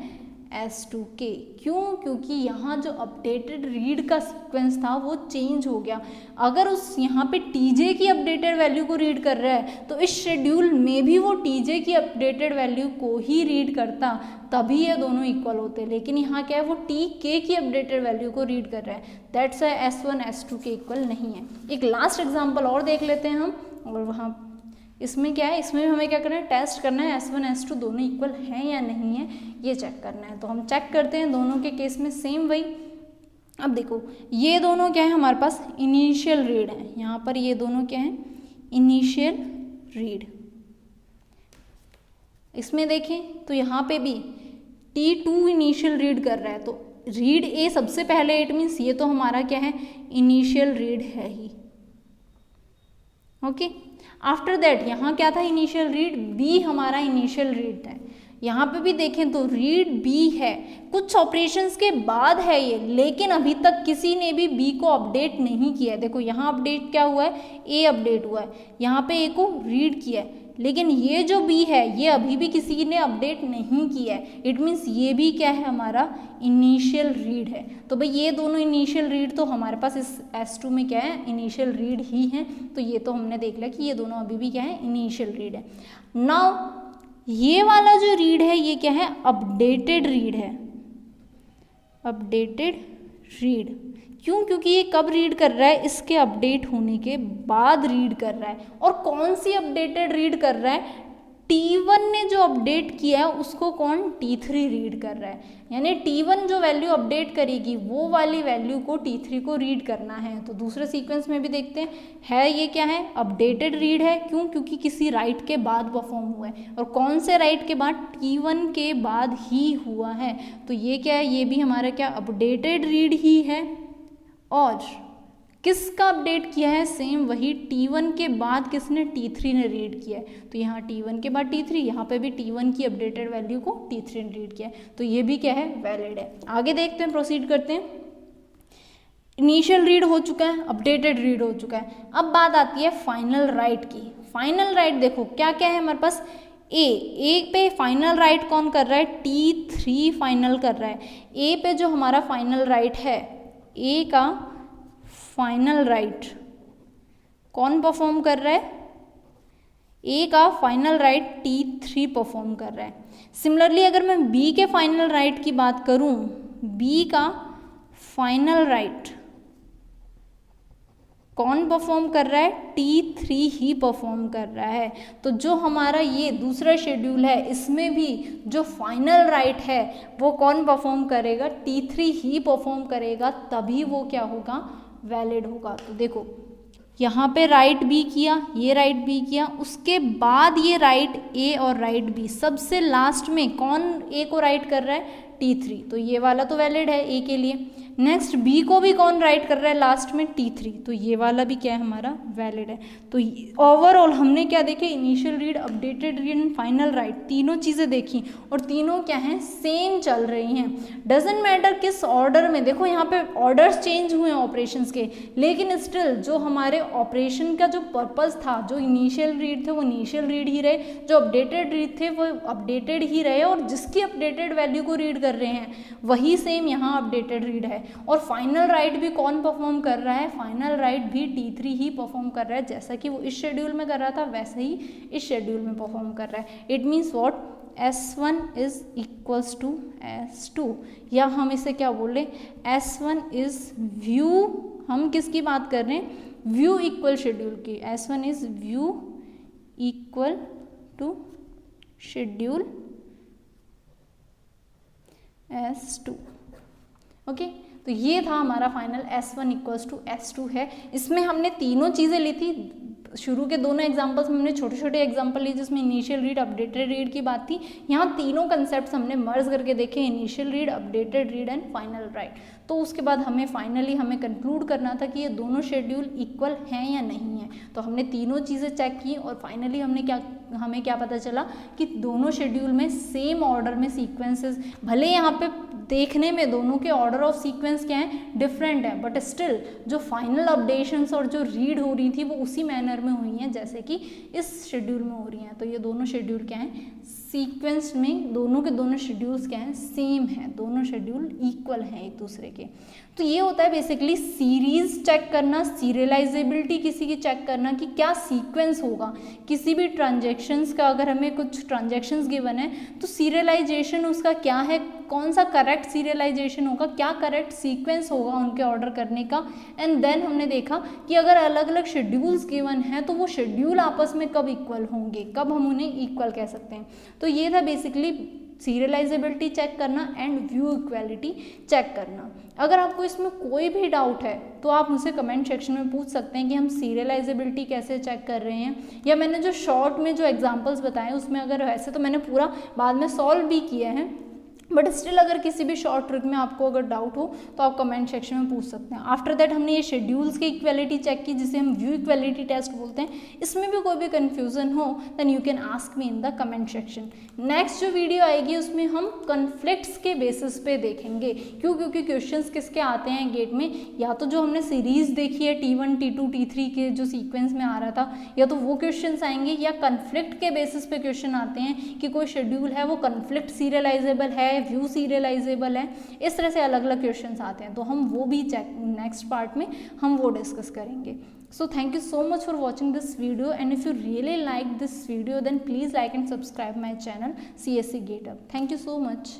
A: S2 के। क्यों? क्योंकि यहाँ जो अपडेटेड रीड का सीक्वेंस था वो चेंज हो गया। अगर उस यहाँ पे TJ की अपडेटेड वैल्यू को रीड कर रहा है तो इस शेड्यूल में भी वो TJ की अपडेटेड वैल्यू को ही रीड करता, तभी ये दोनों इक्वल होते। लेकिन यहाँ क्या है, वो TK की अपडेटेड वैल्यू को रीड कर रहा है, दैट्स वाई S1 S2 के इक्वल नहीं है। एक लास्ट एग्जाम्पल और देख लेते हैं हम, और वहाँ इसमें क्या है, इसमें हमें क्या करना है, टेस्ट करना है S1 S2 दोनों इक्वल हैं या नहीं है, ये चेक करना है। तो हम चेक करते हैं दोनों के केस में सेम वही। अब देखो ये दोनों क्या है हमारे पास, इनिशियल रीड है। यहाँ पर ये दोनों क्या है, इनिशियल रीड। इसमें देखें तो यहाँ पे भी T2 इनिशियल रीड कर रहा है, तो रीड A सबसे पहले, इट मीन्स ये तो हमारा क्या है, इनिशियल रीड है ही। ओके, आफ्टर दैट यहाँ क्या था, इनिशियल रीड B हमारा इनिशियल रीड है। यहाँ पे भी देखें तो रीड B है, कुछ ऑपरेशंस के बाद है ये, लेकिन अभी तक किसी ने भी B को अपडेट नहीं किया है। देखो यहाँ अपडेट क्या हुआ है, A अपडेट हुआ है, यहाँ पे A को रीड किया है, लेकिन ये जो B है ये अभी भी किसी ने अपडेट नहीं किया है। इट मीन्स ये भी क्या है, हमारा इनिशियल रीड है। तो भाई ये दोनों इनिशियल रीड तो हमारे पास इस S2 में क्या है, इनिशियल रीड ही है। तो ये तो हमने देख लिया कि ये दोनों अभी भी क्या है, इनिशियल रीड है। नाउ ये वाला जो रीड है ये क्या है, अपडेटेड रीड है, अपडेटेड रीड। क्यों? क्योंकि ये कब रीड कर रहा है, इसके अपडेट होने के बाद रीड कर रहा है। और कौन सी अपडेटेड रीड कर रहा है, T1 ने जो अपडेट किया है उसको कौन, T3 रीड कर रहा है। यानी T1 जो वैल्यू अपडेट करेगी वो वाली वैल्यू को T3 को रीड करना है। तो दूसरे सीक्वेंस में भी देखते हैं, है ये क्या है, अपडेटेड रीड है। क्यों? क्योंकि किसी राइट के बाद परफॉर्म हुआ है, और कौन से राइट के बाद, T1 के बाद ही हुआ है। तो ये क्या है, ये भी हमारा क्या, अपडेटेड रीड ही है। और किसका अपडेट किया है, सेम वही T1 के बाद किसने, T3 ने रीड किया है। तो यहाँ T1 के बाद T3, यहाँ पे भी T1 की अपडेटेड वैल्यू को T3 ने रीड किया है। तो ये भी क्या है, वैलिड है। आगे देखते हैं, प्रोसीड करते हैं। इनिशियल रीड हो चुका है, अपडेटेड रीड हो चुका है। अब बात आती है फाइनल राइट की। फाइनल राइट देखो क्या क्या है हमारे पास, ए पे फाइनल राइट कौन कर रहा है, T3 फाइनल कर रहा है। ए पे जो हमारा फाइनल राइट है, ए का फाइनल राइट कौन परफॉर्म कर रहा है, ए का फाइनल राइट T3 परफॉर्म कर रहा है। सिमिलरली अगर मैं बी के फाइनल राइट की बात करूं, बी का फाइनल राइट कौन परफॉर्म कर रहा है, T3 ही परफॉर्म कर रहा है। तो जो हमारा ये दूसरा शेड्यूल है इसमें भी जो फाइनल राइट है वो कौन परफॉर्म करेगा, T3 ही परफॉर्म करेगा, तभी वो क्या होगा, वैलिड होगा। तो देखो यहाँ पे राइट बी किया, ये राइट बी किया, उसके बाद ये राइट ए और राइट बी, सबसे लास्ट में कौन ए को राइट कर रहा है, T3। तो ये वाला तो वैलिड है ए के लिए। नेक्स्ट बी को भी कौन राइट कर रहा है लास्ट में, T3। तो ये वाला भी क्या है, हमारा वैलिड है। तो ओवरऑल हमने क्या देखे, initial read, updated read and final right, तीनों चीज़ें देखी, और तीनों क्या हैं, सेम चल रही हैं। डजेंट मैटर किस ऑर्डर में, देखो यहाँ पे ऑर्डर्स चेंज हुए हैं ऑपरेशंस के, लेकिन स्टिल जो हमारे ऑपरेशन का जो पर्पज़ था, जो इनिशियल रीड थे वो इनिशियल रीड ही रहे, जो अपडेटेड रीड थे वो अपडेटेड ही रहे, और जिसकी अपडेटेड वैल्यू को रीड कर रहे हैं वही सेम यहाँ अपडेटेड रीड है। और फाइनल राइट भी कौन परफॉर्म कर रहा है, फाइनल राइट भी T3 ही परफॉर्म कर रहा है। जैसा कि वो इस शेड्यूल में कर रहा था वैसे ही इस शेड्यूल में परफॉर्म कर रहा है। It means what, S1 is equals to S2, या हम इसे क्या बोले, S1 इज व्यू, हम किसकी बात कर रहे हैं, व्यू इक्वल शेड्यूल की। S1 is view equal to schedule S2। Okay, तो ये था हमारा final S1 equals to S2 है। इसमें हमने तीनों चीज़ें ली थी, शुरू के दोनों एग्जांपल्स में हमने छोटे छोटे एग्जांपल लिए जिसमें इनिशियल रीड, अपडेटेड रीड की बात थी। यहाँ तीनों कंसेप्ट हमने मर्ज करके देखे, initial read, updated read and final right. तो उसके बाद हमें फाइनली कंक्लूड करना था कि ये दोनों शेड्यूल इक्वल हैं या नहीं है। तो हमने तीनों चीज़ें चेक की और फाइनली हमें क्या पता चला कि दोनों शेड्यूल में सेम ऑर्डर में सीक्वेंसेस, भले यहाँ पे देखने में दोनों के ऑर्डर ऑफ सीक्वेंस क्या है, डिफरेंट है, बट स्टिल जो फाइनल अपडेशंस और जो रीड हो रही थी वो उसी मैनर में हुई हैं जैसे कि इस शेड्यूल में हो रही हैं। तो ये दोनों शेड्यूल क्या हैं, सीक्वेंस में दोनों के दोनों शेड्यूल्स क्या हैं, सेम है, दोनों शेड्यूल इक्वल हैं एक दूसरे के। तो ये होता है बेसिकली सीरीज चेक करना, सीरियलाइजेबिलिटी किसी की चेक करना कि क्या सीक्वेंस होगा किसी भी ट्रांजैक्शंस का। अगर हमें कुछ ट्रांजैक्शंस गिवन है तो सीरियलाइजेशन उसका क्या है, कौन सा करेक्ट सीरियलाइजेशन होगा, क्या करेक्ट सीक्वेंस होगा उनके ऑर्डर करने का। एंड देन हमने देखा कि अगर अलग अलग शेड्यूल्स गिवन हैं तो वो शेड्यूल आपस में कब इक्वल होंगे, कब हम उन्हें इक्वल कह सकते हैं। तो ये था बेसिकली सीरियलाइजेबिलिटी चेक करना एंड व्यू इक्वालिटी चेक करना। अगर आपको इसमें कोई भी डाउट है तो आप मुझसे कमेंट सेक्शन में पूछ सकते हैं कि हम सीरियलाइजेबिलिटी कैसे चेक कर रहे हैं, या मैंने जो शॉर्ट में जो एग्जांपल्स बताए उसमें अगर वैसे तो मैंने पूरा बाद में सॉल्व भी किया है, बट स्टिल अगर किसी भी शॉर्ट ट्रिक में आपको अगर डाउट हो तो आप कमेंट सेक्शन में पूछ सकते हैं। आफ्टर दैट हमने ये शेड्यूल्स की इक्वालिटी चेक की जिसे हम व्यू इक्वालिटी टेस्ट बोलते हैं। इसमें भी कोई भी कन्फ्यूजन हो then you can ask me in the comment section. Next जो वीडियो आएगी उसमें हम कन्फ्लिक्ट्स के बेसिस पे देखेंगे। क्यों? क्योंकि क्वेश्चंस किसके आते हैं गेट में, या तो जो हमने सीरीज देखी है T1, T2, T3 के जो सीक्वेंस में आ रहा था, या तो वो क्वेश्चंस आएंगे, या कन्फ्लिक्ट के बेसिस पे क्वेश्चन आते हैं कि कोई शेड्यूल है वो कन्फ्लिक्ट सीरियलाइजेबल है, व्यू सीरियलाइजेबल है, इस तरह से अलग अलग क्वेश्चंस आते हैं। तो हम वो भी नेक्स्ट पार्ट में हम वो डिस्कस करेंगे। So thank you so much for watching this video, and if you really like this video then please like and subscribe my channel CSE GateUp. Thank you so much.